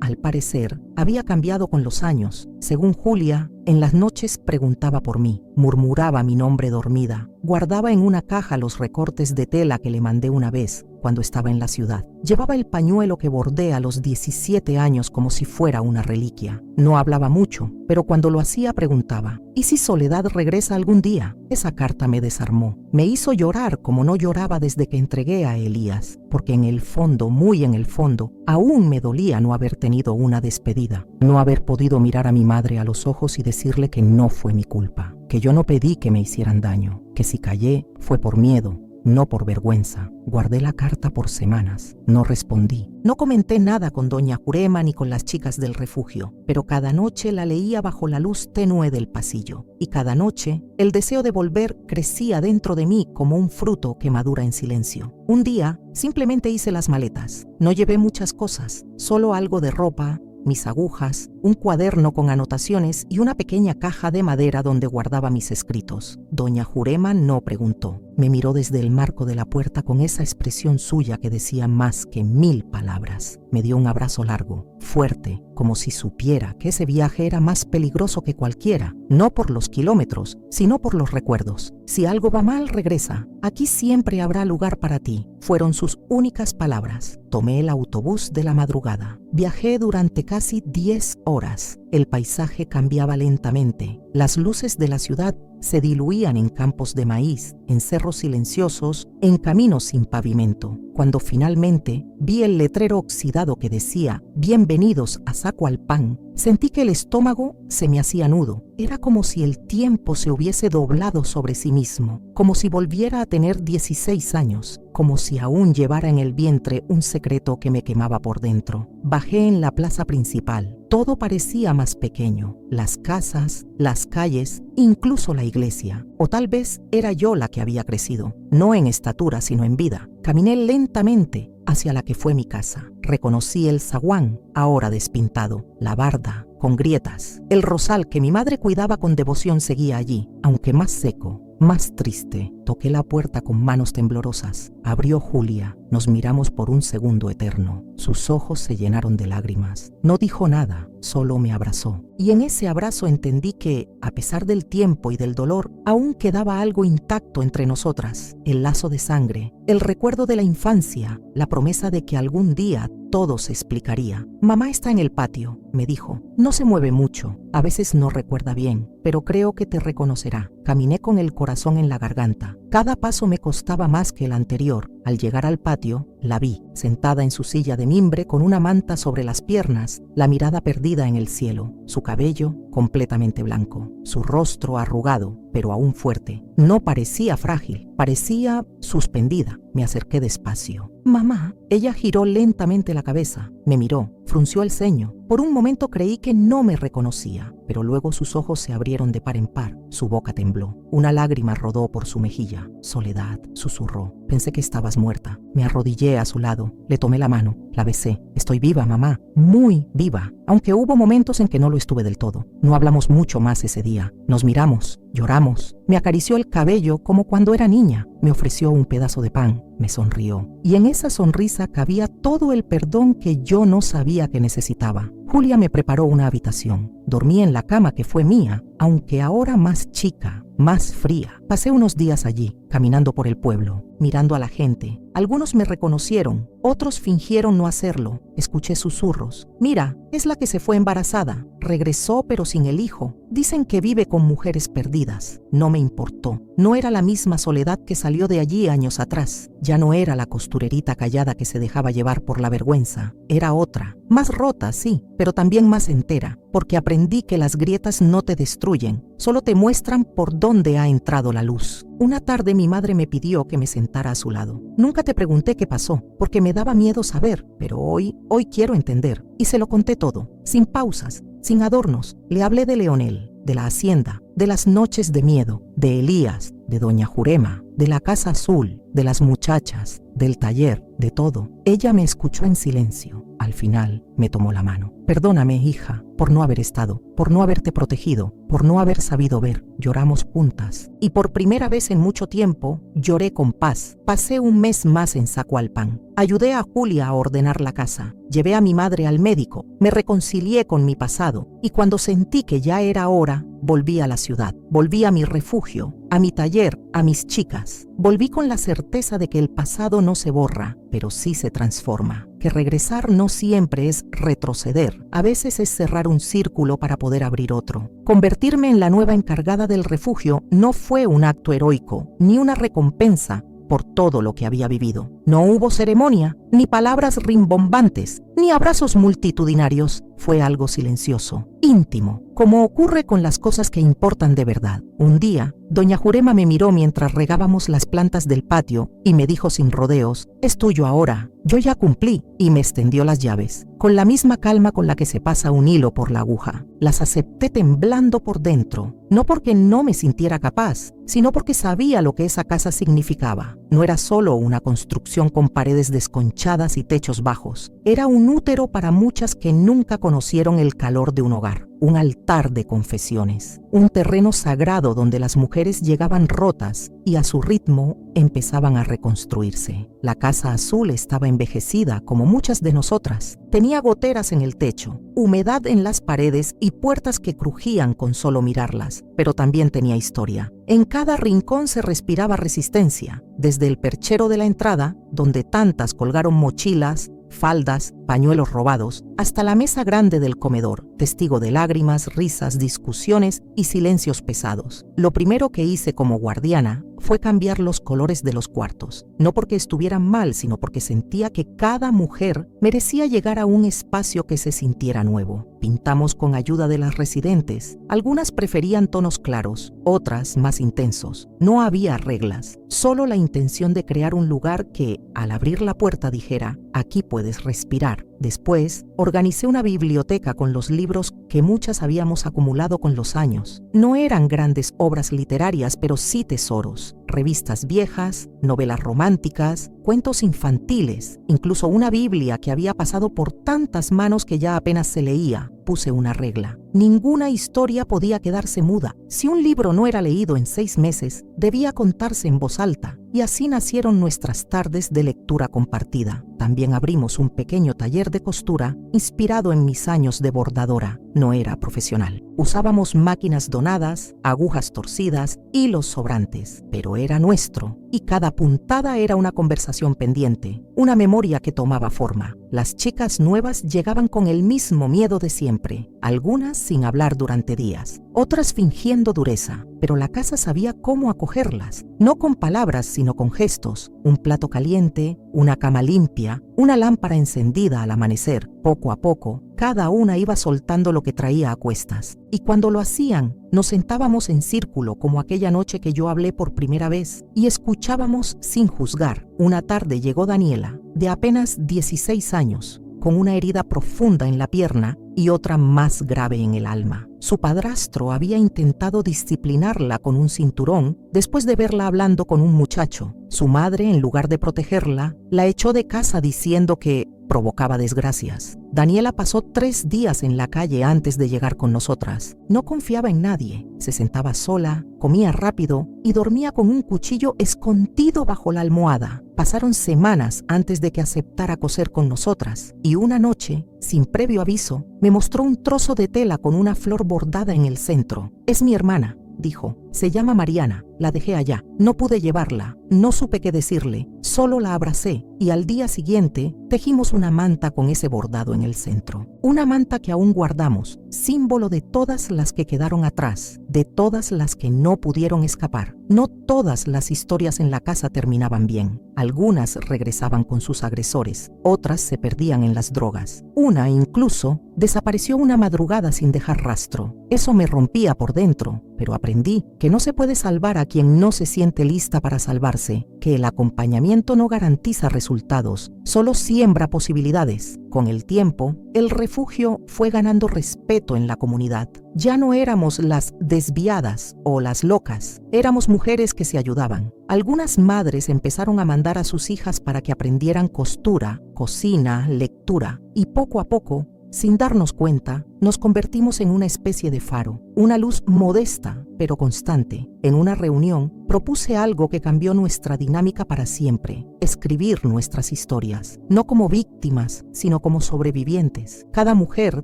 al parecer, había cambiado con los años. Según Julia, en las noches preguntaba por mí, murmuraba mi nombre dormida, guardaba en una caja los recortes de tela que le mandé una vez, cuando estaba en la ciudad. Llevaba el pañuelo que bordé a los 17 años como si fuera una reliquia. No hablaba mucho, pero cuando lo hacía preguntaba: ¿y si Soledad regresa algún día? Esa carta me desarmó. Me hizo llorar como no lloraba desde que entregué a Elías, porque en el fondo, muy en el fondo, aún me dolía no haber tenido una despedida, no haber podido mirar a mi madre a los ojos y decirle que no fue mi culpa, que yo no pedí que me hicieran daño, que si callé fue por miedo, no por vergüenza. Guardé la carta por semanas. No respondí. No comenté nada con doña Jurema ni con las chicas del refugio, pero cada noche la leía bajo la luz tenue del pasillo. Y cada noche el deseo de volver crecía dentro de mí como un fruto que madura en silencio. Un día simplemente hice las maletas. No llevé muchas cosas, solo algo de ropa, mis agujas, un cuaderno con anotaciones y una pequeña caja de madera donde guardaba mis escritos. Doña Jurema no preguntó. Me miró desde el marco de la puerta con esa expresión suya que decía más que 1000 palabras. Me dio un abrazo largo, fuerte, como si supiera que ese viaje era más peligroso que cualquiera, no por los kilómetros, sino por los recuerdos. Si algo va mal, regresa. Aquí siempre habrá lugar para ti. Fueron sus únicas palabras. Tomé el autobús de la madrugada. Viajé durante casi 10 horas. el paisaje cambiaba lentamente. Las luces de la ciudad se diluían en campos de maíz, en cerros silenciosos, en caminos sin pavimento. Cuando finalmente vi el letrero oxidado que decía «Bienvenidos a Zacualpan», sentí que el estómago se me hacía nudo. Era como si el tiempo se hubiese doblado sobre sí mismo, como si volviera a tener 16 años, como si aún llevara en el vientre un secreto que me quemaba por dentro. Bajé en la plaza principal. Todo parecía más pequeño. Las casas, las calles, incluso la iglesia. O tal vez era yo la que había crecido, no en estatura sino en vida. Caminé lentamente hacia la que fue mi casa. Reconocí el zaguán, ahora despintado, la barda, con grietas. El rosal que mi madre cuidaba con devoción seguía allí, aunque más seco, más triste. Toqué la puerta con manos temblorosas. Abrió Julia. Nos miramos por un segundo eterno. Sus ojos se llenaron de lágrimas. No dijo nada, solo me abrazó. Y en ese abrazo entendí que, a pesar del tiempo y del dolor, aún quedaba algo intacto entre nosotras. El lazo de sangre, el recuerdo de la infancia, la promesa de que algún día todo se explicaría. Mamá está en el patio, me dijo. No se mueve mucho, a veces no recuerda bien, pero creo que te reconocerá. Caminé con el corazón en la garganta. Cada paso me costaba más que el anterior. Al llegar al patio, la vi, sentada en su silla de mimbre con una manta sobre las piernas, la mirada perdida en el cielo, su cabello completamente blanco, su rostro arrugado, pero aún fuerte. No parecía frágil, parecía suspendida. Me acerqué despacio. «Mamá». Ella giró lentamente la cabeza, me miró, frunció el ceño. Por un momento creí que no me reconocía, pero luego sus ojos se abrieron de par en par, su boca tembló. Una lágrima rodó por su mejilla. «Soledad», susurró. «Pensé que estabas muerta». Me arrodillé a su lado, le tomé la mano, la besé. «Estoy viva, mamá, muy viva», aunque hubo momentos en que no lo estuve del todo. No hablamos mucho más ese día. Nos miramos, lloramos. Me acarició el cabello como cuando era niña. Me ofreció un pedazo de pan. Me sonrió. Y en esa sonrisa cabía todo el perdón que yo no sabía que necesitaba. Julia me preparó una habitación. Dormí en la cama que fue mía, aunque ahora más chica, más fría. Pasé unos días allí, caminando por el pueblo, mirando a la gente. Algunos me reconocieron, otros fingieron no hacerlo. Escuché susurros. «Mira, es la que se fue embarazada. Regresó pero sin el hijo. Dicen que vive con mujeres perdidas». No me importó. No era la misma Soledad que salió de allí años atrás. Ya no era la costurerita callada que se dejaba llevar por la vergüenza. Era otra. Más rota, sí, pero también más entera, porque aprendí que las grietas no te destruyen, solo te muestran por dónde ha entrado la luz. Una tarde mi madre me pidió que me sentara a su lado. Nunca te pregunté qué pasó, porque me daba miedo saber, pero hoy quiero entender. Y se lo conté todo, sin pausas, sin adornos. Le hablé de Leonel, de la hacienda, de las noches de miedo, de Elías, de doña Jurema, de la casa azul, de las muchachas, del taller, de todo. Ella me escuchó en silencio. Al final me tomó la mano. «Perdóname, hija, por no haber estado, por no haberte protegido, por no haber sabido ver». Lloramos juntas. Y por primera vez en mucho tiempo, lloré con paz. Pasé un mes más en Zacualpan. Ayudé a Julia a ordenar la casa. Llevé a mi madre al médico. Me reconcilié con mi pasado. Y cuando sentí que ya era hora, volví a la ciudad. Volví a mi refugio, a mi taller, a mis chicas. Volví con la certeza de que el pasado no se borra, pero sí se transforma. Que regresar no siempre es retroceder. A veces es cerrar un círculo para poder abrir otro. Convertirme en la nueva encargada del refugio no fue un acto heroico, ni una recompensa por todo lo que había vivido. No hubo ceremonia, ni palabras rimbombantes, ni abrazos multitudinarios. Fue algo silencioso, íntimo, como ocurre con las cosas que importan de verdad. Un día, doña Jurema me miró mientras regábamos las plantas del patio y me dijo sin rodeos: «Es tuyo ahora». Yo ya cumplí, y me extendió las llaves, con la misma calma con la que se pasa un hilo por la aguja. Las acepté temblando por dentro, no porque no me sintiera capaz, sino porque sabía lo que esa casa significaba. No era solo una construcción con paredes desconchadas y techos bajos. Era un útero para muchas que nunca conocieron el calor de un hogar. Un altar de confesiones, un terreno sagrado donde las mujeres llegaban rotas y a su ritmo empezaban a reconstruirse. La casa azul estaba envejecida como muchas de nosotras. Tenía goteras en el techo, humedad en las paredes y puertas que crujían con solo mirarlas, pero también tenía historia. En cada rincón se respiraba resistencia, desde el perchero de la entrada, donde tantas colgaron mochilas, faldas, pañuelos robados, hasta la mesa grande del comedor, testigo de lágrimas, risas, discusiones y silencios pesados. Lo primero que hice como guardiana fue cambiar los colores de los cuartos, no porque estuvieran mal, sino porque sentía que cada mujer merecía llegar a un espacio que se sintiera nuevo. Pintamos con ayuda de las residentes. Algunas preferían tonos claros, otras más intensos. No había reglas, solo la intención de crear un lugar que, al abrir la puerta, dijera: aquí puedes respirar. Después, organicé una biblioteca con los libros que muchas habíamos acumulado con los años. No eran grandes obras literarias, pero sí tesoros. Revistas viejas, novelas románticas, cuentos infantiles, incluso una Biblia que había pasado por tantas manos que ya apenas se leía. Puse una regla: ninguna historia podía quedarse muda. Si un libro no era leído en 6 meses, debía contarse en voz alta. Y así nacieron nuestras tardes de lectura compartida. También abrimos un pequeño taller de costura inspirado en mis años de bordadora. No era profesional. Usábamos máquinas donadas, agujas torcidas, hilos sobrantes, pero era nuestro. Y cada puntada era una conversación pendiente, una memoria que tomaba forma. Las chicas nuevas llegaban con el mismo miedo de siempre, algunas sin hablar durante días, otras fingiendo dureza, pero la casa sabía cómo acogerlas, no con palabras sino con gestos: un plato caliente, una cama limpia, una lámpara encendida al amanecer. Poco a poco, cada una iba soltando lo que traía a cuestas, y cuando lo hacían, nos sentábamos en círculo como aquella noche que yo hablé por primera vez, y escuchábamos sin juzgar. Una tarde llegó Daniela, de apenas 16 años, con una herida profunda en la pierna y otra más grave en el alma. Su padrastro había intentado disciplinarla con un cinturón después de verla hablando con un muchacho. Su madre, en lugar de protegerla, la echó de casa diciendo que provocaba desgracias. Daniela pasó 3 días en la calle antes de llegar con nosotras. No confiaba en nadie. Se sentaba sola, comía rápido y dormía con un cuchillo escondido bajo la almohada. Pasaron semanas antes de que aceptara coser con nosotras, y una noche, sin previo aviso, me mostró un trozo de tela con una flor bordada en el centro. «Es mi hermana», dijo. «Se llama Mariana. La dejé allá. No pude llevarla. No supe qué decirle. Solo la abracé y al día siguiente tejimos una manta con ese bordado en el centro. Una manta que aún guardamos, símbolo de todas las que quedaron atrás, de todas las que no pudieron escapar. No todas las historias en la casa terminaban bien. Algunas regresaban con sus agresores, otras se perdían en las drogas. Una incluso desapareció una madrugada sin dejar rastro. Eso me rompía por dentro, pero aprendí que no se puede salvar a quien no se siente lista para salvarse, que el acompañamiento no garantiza resultados, solo siembra posibilidades. Con el tiempo, el refugio fue ganando respeto en la comunidad. Ya no éramos las desviadas o las locas, éramos mujeres que se ayudaban. Algunas madres empezaron a mandar a sus hijas para que aprendieran costura, cocina, lectura, y poco a poco, sin darnos cuenta, nos convertimos en una especie de faro, una luz modesta pero constante. En una reunión propuse algo que cambió nuestra dinámica para siempre: escribir nuestras historias, no como víctimas, sino como sobrevivientes. Cada mujer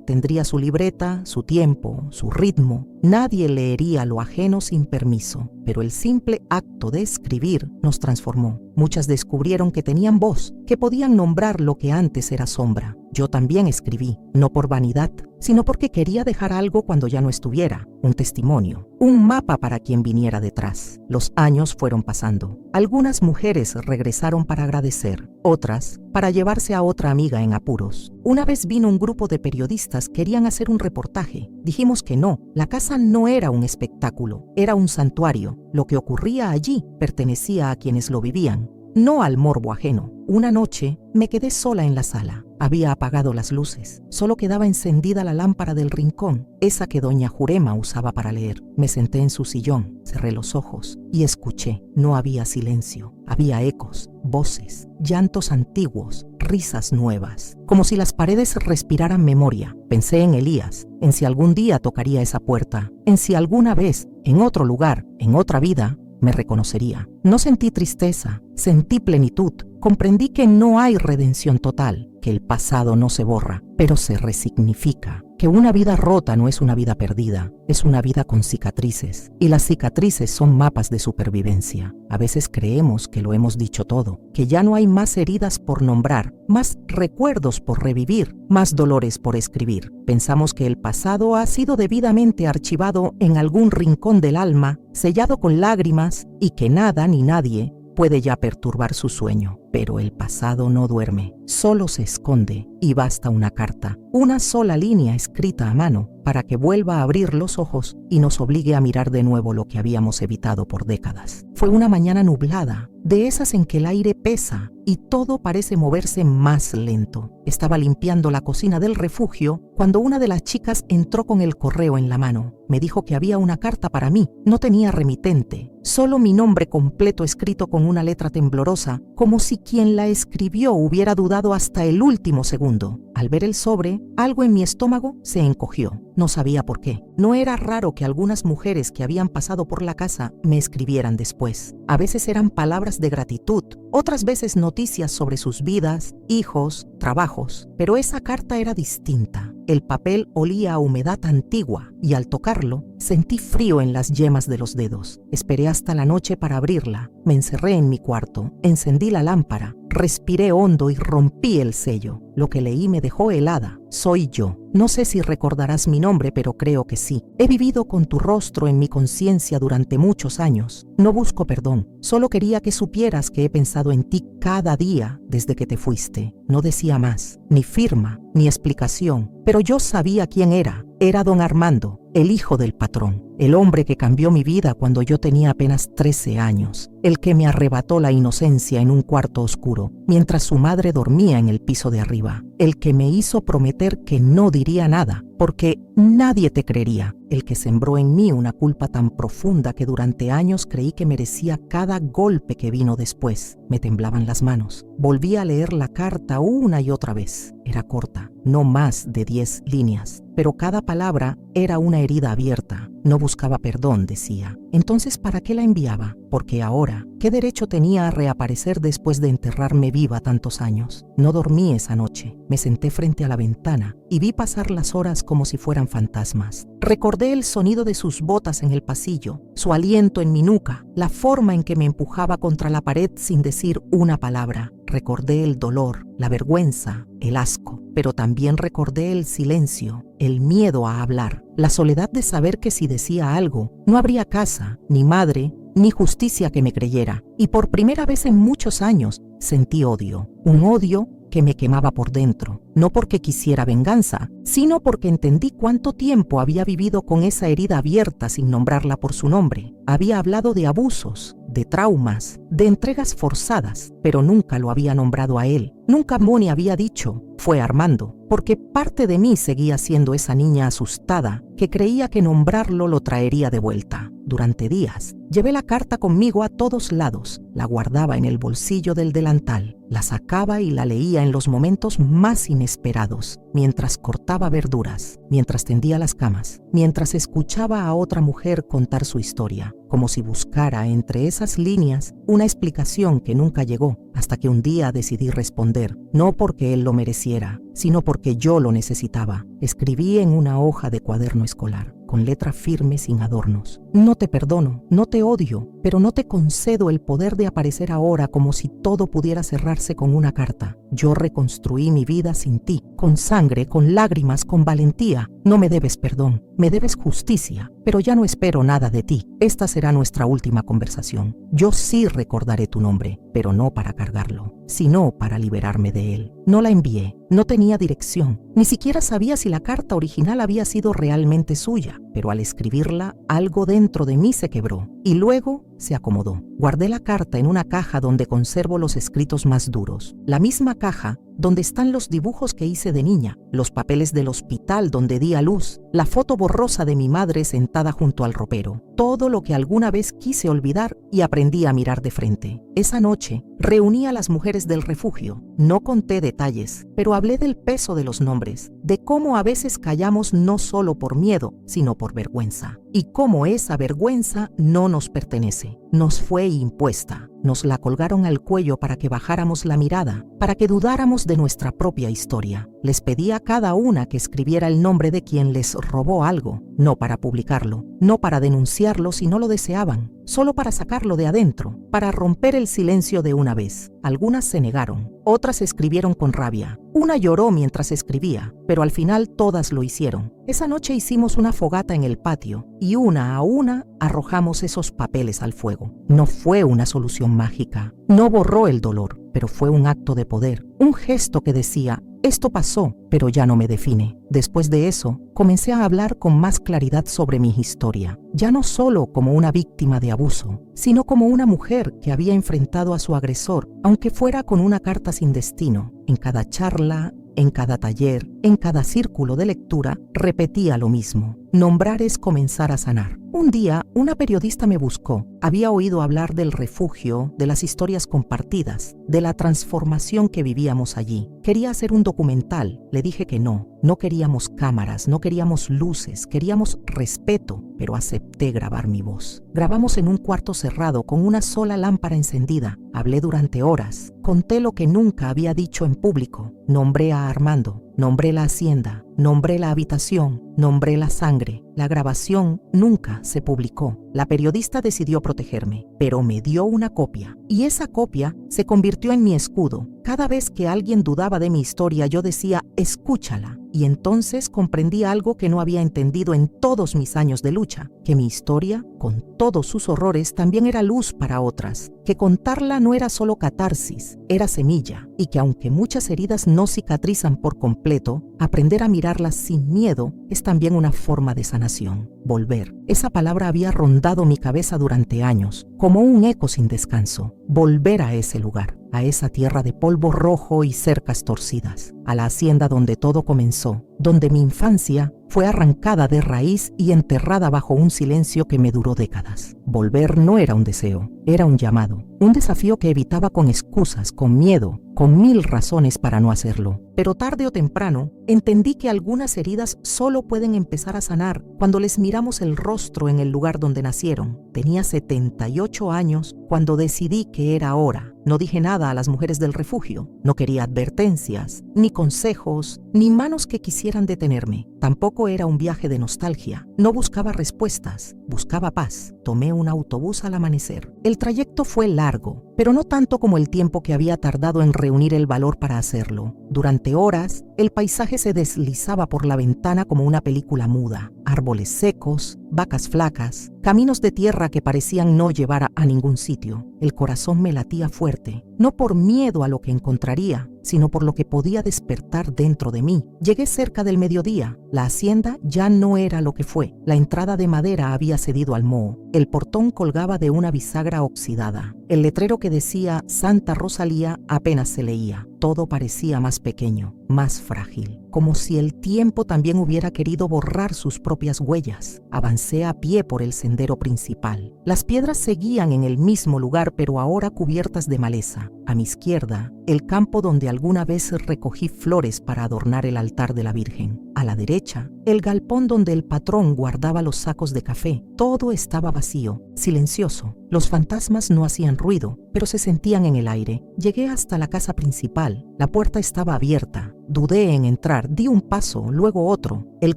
tendría su libreta, su tiempo, su ritmo. Nadie leería lo ajeno sin permiso, pero el simple acto de escribir nos transformó. Muchas descubrieron que tenían voz, que podían nombrar lo que antes era sombra. Yo también escribí, no por vanidad, sino porque quería dejar algo cuando ya no estuviera, un testimonio, un mapa para quien viniera detrás. Los años fueron pasando. Algunas mujeres regresaron para agradecer, otras para llevarse a otra amiga en apuros. Una vez vino un grupo de periodistas, querían hacer un reportaje. Dijimos que no, la casa no era un espectáculo, era un santuario. Lo que ocurría allí pertenecía a quienes lo vivían, no al morbo ajeno. Una noche me quedé sola en la sala. Había apagado las luces. Solo quedaba encendida la lámpara del rincón, esa que doña Jurema usaba para leer. Me senté en su sillón, cerré los ojos y escuché. No había silencio. Había ecos, voces, llantos antiguos, risas nuevas. Como si las paredes respiraran memoria. Pensé en Elías, en si algún día tocaría esa puerta, en si alguna vez, en otro lugar, en otra vida, me reconocería. No sentí tristeza, sentí plenitud. Comprendí que no hay redención total, que el pasado no se borra, pero se resignifica, que una vida rota no es una vida perdida, es una vida con cicatrices, y las cicatrices son mapas de supervivencia. A veces creemos que lo hemos dicho todo, que ya no hay más heridas por nombrar, más recuerdos por revivir, más dolores por escribir. Pensamos que el pasado ha sido debidamente archivado en algún rincón del alma, sellado con lágrimas, y que nada ni nadie puede ya perturbar su sueño. Pero el pasado no duerme, solo se esconde y basta una carta, una sola línea escrita a mano para que vuelva a abrir los ojos y nos obligue a mirar de nuevo lo que habíamos evitado por décadas. Fue una mañana nublada, de esas en que el aire pesa y todo parece moverse más lento. Estaba limpiando la cocina del refugio cuando una de las chicas entró con el correo en la mano. Me dijo que había una carta para mí, no tenía remitente, solo mi nombre completo escrito con una letra temblorosa, como si quien la escribió hubiera dudado hasta el último segundo. Al ver el sobre, algo en mi estómago se encogió. No sabía por qué. No era raro que algunas mujeres que habían pasado por la casa me escribieran después. A veces eran palabras de gratitud, otras veces noticias sobre sus vidas, hijos, trabajos. Pero esa carta era distinta. El papel olía a humedad antigua y al tocarlo sentí frío en las yemas de los dedos. Esperé hasta la noche para abrirla. Me encerré en mi cuarto, encendí la lámpara, respiré hondo y rompí el sello. Lo que leí me dejó helada. Soy yo. No sé si recordarás mi nombre, pero creo que sí. He vivido con tu rostro en mi conciencia durante muchos años. No busco perdón. Solo quería que supieras que he pensado en ti cada día desde que te fuiste. No decía más, ni firma, ni explicación, pero yo sabía quién era. Era don Armando, el hijo del patrón, el hombre que cambió mi vida cuando yo tenía apenas 13 años, el que me arrebató la inocencia en un cuarto oscuro, mientras su madre dormía en el piso de arriba, el que me hizo prometer que no diría nada, porque nadie te creería, el que sembró en mí una culpa tan profunda que durante años creí que merecía cada golpe que vino después. Me temblaban las manos. Volví a leer la carta una y otra vez. Era corta, no más de 10 líneas, pero cada palabra era una herida abierta. No buscaba perdón, decía. Entonces, ¿para qué la enviaba? Porque ahora, ¿qué derecho tenía a reaparecer después de enterrarme viva tantos años? No dormí esa noche. Me senté frente a la ventana y vi pasar las horas como si fueran fantasmas. Recordé el sonido de sus botas en el pasillo, su aliento en mi nuca, la forma en que me empujaba contra la pared sin decir una palabra. Recordé el dolor, la vergüenza, el asco, pero también recordé el silencio, el miedo a hablar, la soledad de saber que si decía algo, no habría casa, ni madre, ni justicia que me creyera. Y por primera vez en muchos años sentí odio, un odio que me quemaba por dentro, no porque quisiera venganza, sino porque entendí cuánto tiempo había vivido con esa herida abierta sin nombrarla por su nombre. Había hablado de abusos, de traumas, de entregas forzadas, pero nunca lo había nombrado a él. Nunca Moni había dicho, fue Armando, porque parte de mí seguía siendo esa niña asustada que creía que nombrarlo lo traería de vuelta. Durante días, llevé la carta conmigo a todos lados, la guardaba en el bolsillo del delantal, la sacaba y la leía en los momentos más inesperados, mientras cortaba verduras, mientras tendía las camas, mientras escuchaba a otra mujer contar su historia, como si buscara entre esas líneas una explicación que nunca llegó, hasta que un día decidí responder, no porque él lo mereciera, sino porque yo lo necesitaba. Escribí en una hoja de cuaderno escolar, con letra firme sin adornos. No te perdono, no te odio, pero no te concedo el poder de aparecer ahora como si todo pudiera cerrarse con una carta. Yo reconstruí mi vida sin ti, con sangre, con lágrimas, con valentía. No me debes perdón, me debes justicia, pero ya no espero nada de ti. Esta será nuestra última conversación. Yo sí recordaré tu nombre, pero no para cargarlo, sino para liberarme de él. No la envié, no tenía dirección, ni siquiera sabía si la carta original había sido realmente suya, pero al escribirla, algo dentro de mí se quebró y luego se acomodó. Guardé la carta en una caja donde conservo los escritos más duros, la misma caja donde están los dibujos que hice de niña, los papeles del hospital donde di a luz, la foto borrosa de mi madre sentada junto al ropero, todo lo que alguna vez quise olvidar y aprendí a mirar de frente. Esa noche reuní a las mujeres del refugio. No conté detalles, pero hablé del peso de los nombres, de cómo a veces callamos no solo por miedo, sino por vergüenza, y cómo esa vergüenza no nos pertenece, nos fue impuesta. nos la colgaron al cuello para que bajáramos la mirada, para que dudáramos de nuestra propia historia. Les pedí a cada una que escribiera el nombre de quien les robó algo, no para publicarlo, no para denunciarlo si no lo deseaban, solo para sacarlo de adentro, para romper el silencio de una vez. Algunas se negaron, otras escribieron con rabia. Una lloró mientras escribía, pero al final todas lo hicieron. Esa noche hicimos una fogata en el patio y una a una arrojamos esos papeles al fuego. No fue una solución mágica, no borró el dolor, pero fue un acto de poder, un gesto que decía: esto pasó, pero ya no me define. Después de eso, comencé a hablar con más claridad sobre mi historia, ya no solo como una víctima de abuso, sino como una mujer que había enfrentado a su agresor, aunque fuera con una carta sin destino. En cada charla, en cada taller, en cada círculo de lectura, repetía lo mismo: nombrar es comenzar a sanar. Un día, una periodista me buscó. Había oído hablar del refugio, de las historias compartidas, de la transformación que vivíamos allí. Quería hacer un documental. Le dije que no. No queríamos cámaras, no queríamos luces, queríamos respeto, pero acepté grabar mi voz. Grabamos en un cuarto cerrado con una sola lámpara encendida. Hablé durante horas. Conté lo que nunca había dicho en público. Nombré a Armando, nombré la hacienda, nombré la habitación, nombré la sangre. La grabación nunca se publicó. La periodista decidió protegerme, pero me dio una copia. Y esa copia se convirtió en mi escudo. Cada vez que alguien dudaba de mi historia, yo decía: escúchala. Y entonces comprendí algo que no había entendido en todos mis años de lucha: que mi historia, con todos sus horrores, también era luz para otras, que contarla no era solo catarsis, era semilla, y que aunque muchas heridas no cicatrizan por completo, aprender a mirarlas sin miedo es también una forma de sanación. Volver. Esa palabra había rondado mi cabeza durante años, como un eco sin descanso. Volver a ese lugar, a esa tierra de polvo rojo y cercas torcidas, a la hacienda donde todo comenzó, donde mi infancia fue arrancada de raíz y enterrada bajo un silencio que me duró décadas. Volver no era un deseo, era un llamado, un desafío que evitaba con excusas, con miedo, con 1000 razones para no hacerlo. Pero tarde o temprano, entendí que algunas heridas solo pueden empezar a sanar cuando les miramos el rostro en el lugar donde nacieron. Tenía 78 años cuando decidí que era hora. No dije nada a las mujeres del refugio. No quería advertencias, ni consejos, ni manos que quisieran detenerme. Tampoco era un viaje de nostalgia. No buscaba respuestas, buscaba paz. Tomé un autobús al amanecer. El trayecto fue largo, pero no tanto como el tiempo que había tardado en reunir el valor para hacerlo. Durante horas, el paisaje se deslizaba por la ventana como una película muda. Árboles secos, vacas flacas, caminos de tierra que parecían no llevar a ningún sitio. El corazón me latía fuerte, no por miedo a lo que encontraría, sino por lo que podía despertar dentro de mí. Llegué cerca del mediodía. La hacienda ya no era lo que fue. La entrada de madera había cedido al moho. El portón colgaba de una bisagra oxidada. El letrero que decía Santa Rosalía apenas se leía. Todo parecía más pequeño, más frágil, como si el tiempo también hubiera querido borrar sus propias huellas. Avancé a pie por el sendero principal. Las piedras seguían en el mismo lugar, pero ahora cubiertas de maleza. A mi izquierda, el campo donde alguna vez recogí flores para adornar el altar de la Virgen. A la derecha, el galpón donde el patrón guardaba los sacos de café. Todo estaba vacío, silencioso. Los fantasmas no hacían ruido, pero se sentían en el aire. Llegué hasta la casa principal. La puerta estaba abierta. Dudé en entrar, di un paso, luego otro. El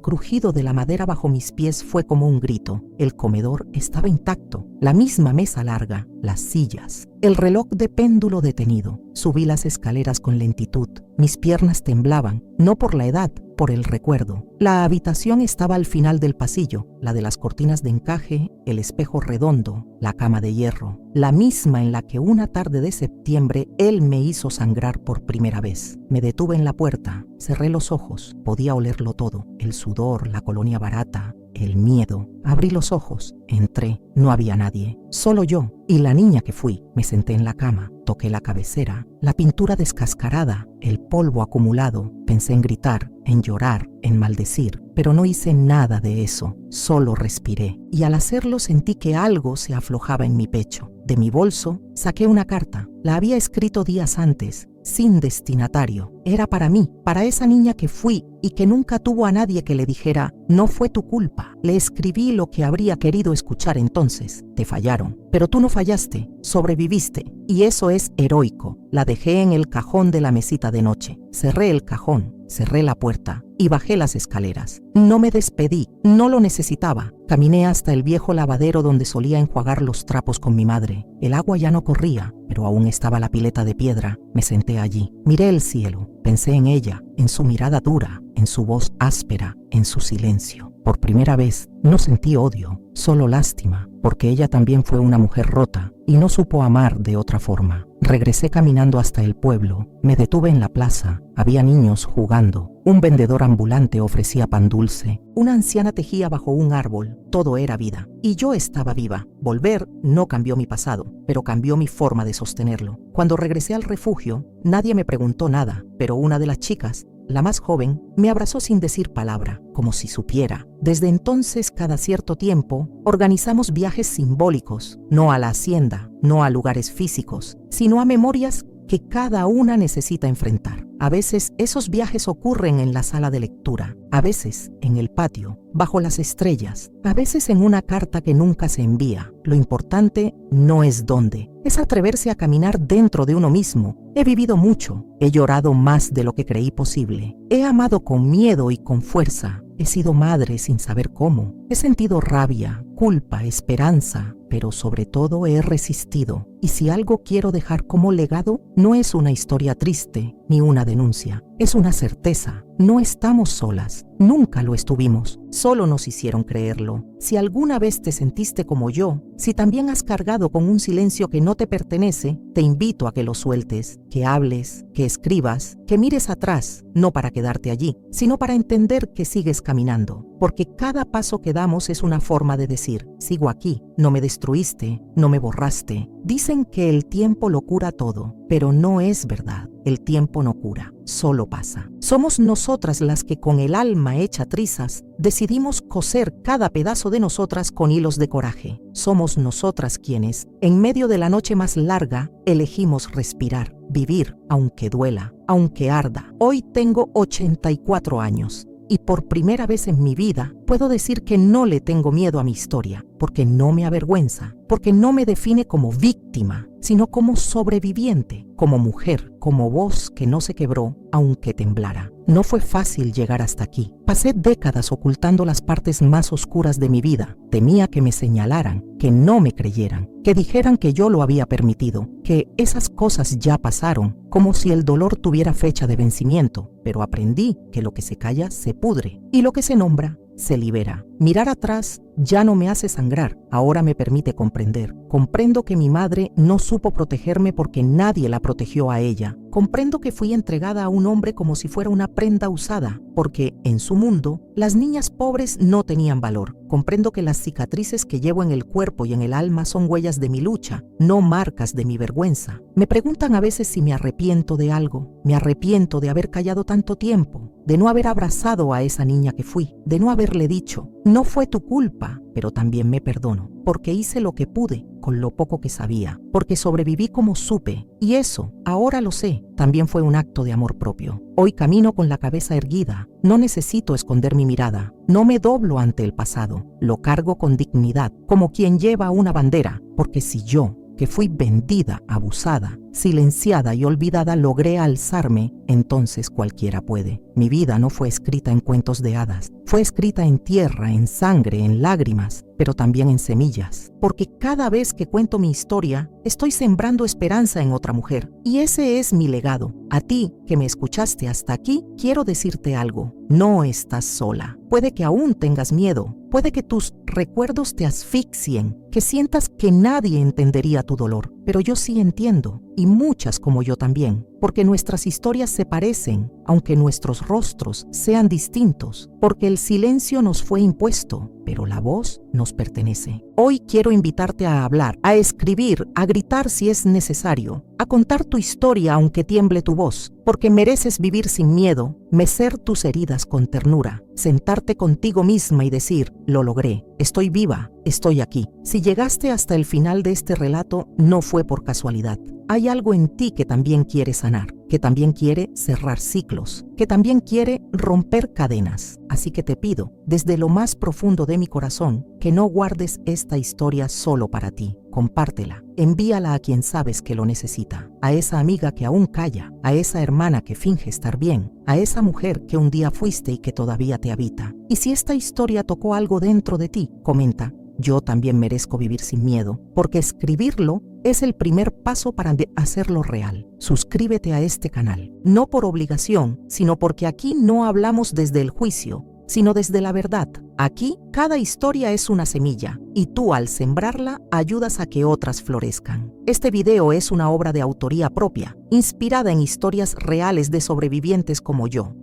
crujido de la madera bajo mis pies fue como un grito. El comedor estaba intacto, la misma mesa larga, las sillas, el reloj de péndulo detenido. Subí las escaleras con lentitud. Mis piernas temblaban, no por la edad, por el recuerdo. La habitación estaba al final del pasillo, la de las cortinas de encaje, el espejo redondo, la cama de hierro, la misma en la que una tarde de septiembre él me hizo sangrar por primera vez. Me detuve en la puerta, cerré los ojos, podía olerlo todo, el sudor, la colonia barata, el miedo. Abrí los ojos, entré, no había nadie, solo yo y la niña que fui. Me senté en la cama, toqué la cabecera, la pintura descascarada, el polvo acumulado. Pensé en gritar, en llorar, en maldecir, pero no hice nada de eso, solo respiré. Y al hacerlo sentí que algo se aflojaba en mi pecho. De mi bolso saqué una carta, la había escrito días antes, sin destinatario. Era para mí, para esa niña que fui y que nunca tuvo a nadie que le dijera: no fue tu culpa. Le escribí lo que habría querido escuchar entonces. Te fallaron, pero tú no fallaste, sobreviviste, y eso es heroico. La dejé en el cajón de la mesita de noche. Cerré el cajón, cerré la puerta y bajé las escaleras. No me despedí, no lo necesitaba. Caminé hasta el viejo lavadero donde solía enjuagar los trapos con mi madre. El agua ya no corría, pero aún estaba la pileta de piedra. Me senté allí, miré el cielo, pensé en ella, en su mirada dura, en su voz áspera, en su silencio. Por primera vez no sentí odio, solo lástima, porque ella también fue una mujer rota y no supo amar de otra forma. Regresé caminando hasta el pueblo, me detuve en la plaza, había niños jugando, un vendedor ambulante ofrecía pan dulce, una anciana tejía bajo un árbol, todo era vida, y yo estaba viva. Volver no cambió mi pasado, pero cambió mi forma de sostenerlo. Cuando regresé al refugio, nadie me preguntó nada, pero una de las chicas, la más joven, me abrazó sin decir palabra, como si supiera. Desde entonces, cada cierto tiempo, organizamos viajes simbólicos, no a la hacienda, no a lugares físicos, sino a memorias que cada una necesita enfrentar. A veces esos viajes ocurren en la sala de lectura, a veces en el patio, bajo las estrellas, a veces en una carta que nunca se envía. Lo importante no es dónde, es atreverse a caminar dentro de uno mismo. He vivido mucho, he llorado más de lo que creí posible, he amado con miedo y con fuerza, he sido madre sin saber cómo, he sentido rabia, culpa, esperanza, pero sobre todo he resistido. Y si algo quiero dejar como legado, no es una historia triste ni una denuncia, es una certeza. No estamos solas, nunca lo estuvimos, solo nos hicieron creerlo. Si alguna vez te sentiste como yo, si también has cargado con un silencio que no te pertenece, te invito a que lo sueltes, que hables, que escribas, que mires atrás, no para quedarte allí, sino para entender que sigues caminando, porque cada paso que damos es una forma de decir, sigo aquí, no me destruiste, no me borraste. Dicen que el tiempo lo cura todo, pero no es verdad. El tiempo no cura, solo pasa. Somos nosotras las que con el alma hecha trizas decidimos coser cada pedazo de nosotras con hilos de coraje. Somos nosotras quienes, en medio de la noche más larga, elegimos respirar, vivir, aunque duela, aunque arda. Hoy tengo 84 años. Y por primera vez en mi vida puedo decir que no le tengo miedo a mi historia, porque no me avergüenza, porque no me define como víctima, sino como sobreviviente, como mujer, como voz que no se quebró aunque temblara. No fue fácil llegar hasta aquí. Pasé décadas ocultando las partes más oscuras de mi vida. Temía que me señalaran, que no me creyeran, que dijeran que yo lo había permitido, que esas cosas ya pasaron, como si el dolor tuviera fecha de vencimiento. Pero aprendí que lo que se calla se pudre y lo que se nombra se libera. Mirar atrás ya no me hace sangrar, ahora me permite comprender. Comprendo que mi madre no supo protegerme porque nadie la protegió a ella. Comprendo que fui entregada a un hombre como si fuera una prenda usada, porque en su mundo las niñas pobres no tenían valor. Comprendo que las cicatrices que llevo en el cuerpo y en el alma son huellas de mi lucha, no marcas de mi vergüenza. Me preguntan a veces si me arrepiento de algo. Me arrepiento de haber callado tanto tiempo, de no haber abrazado a esa niña que fui, de no haberle dicho, no fue tu culpa, pero también me perdono, porque hice lo que pude con lo poco que sabía, porque sobreviví como supe, y eso, ahora lo sé, también fue un acto de amor propio. Hoy camino con la cabeza erguida, no necesito esconder mi mirada, no me doblo ante el pasado, lo cargo con dignidad, como quien lleva una bandera, porque si yo, que fui vendida, abusada, silenciada y olvidada, logré alzarme, entonces cualquiera puede. Mi vida no fue escrita en cuentos de hadas, fue escrita en tierra, en sangre, en lágrimas, pero también en semillas, porque cada vez que cuento mi historia, estoy sembrando esperanza en otra mujer, y ese es mi legado. A ti, que me escuchaste hasta aquí, quiero decirte algo, no estás sola. Puede que aún tengas miedo, puede que tus recuerdos te asfixien, que sientas que nadie entendería tu dolor, pero yo sí entiendo, y muchas como yo también, porque nuestras historias se parecen, aunque nuestros rostros sean distintos, porque el silencio nos fue impuesto, pero la voz nos pertenece. Hoy quiero invitarte a hablar, a escribir, a gritar si es necesario, a contar tu historia aunque tiemble tu voz, porque mereces vivir sin miedo, mecer tus heridas con ternura, sentarte contigo misma y decir, lo logré, estoy viva, estoy aquí. Si llegaste hasta el final de este relato, no fue por casualidad. hay algo en ti que también quiere sanar, que también quiere cerrar ciclos, que también quiere romper cadenas. Así que te pido, desde lo más profundo de mi corazón, que no guardes esta historia solo para ti. Compártela, envíala a quien sabes que lo necesita, a esa amiga que aún calla, a esa hermana que finge estar bien, a esa mujer que un día fuiste y que todavía te habita. Y si esta historia tocó algo dentro de ti, comenta: yo también merezco vivir sin miedo, porque escribirlo es el primer paso para hacerlo real. Suscríbete a este canal, no por obligación, sino porque aquí no hablamos desde el juicio, sino desde la verdad. Aquí, cada historia es una semilla, y tú al sembrarla ayudas a que otras florezcan. Este video es una obra de autoría propia, inspirada en historias reales de sobrevivientes como yo.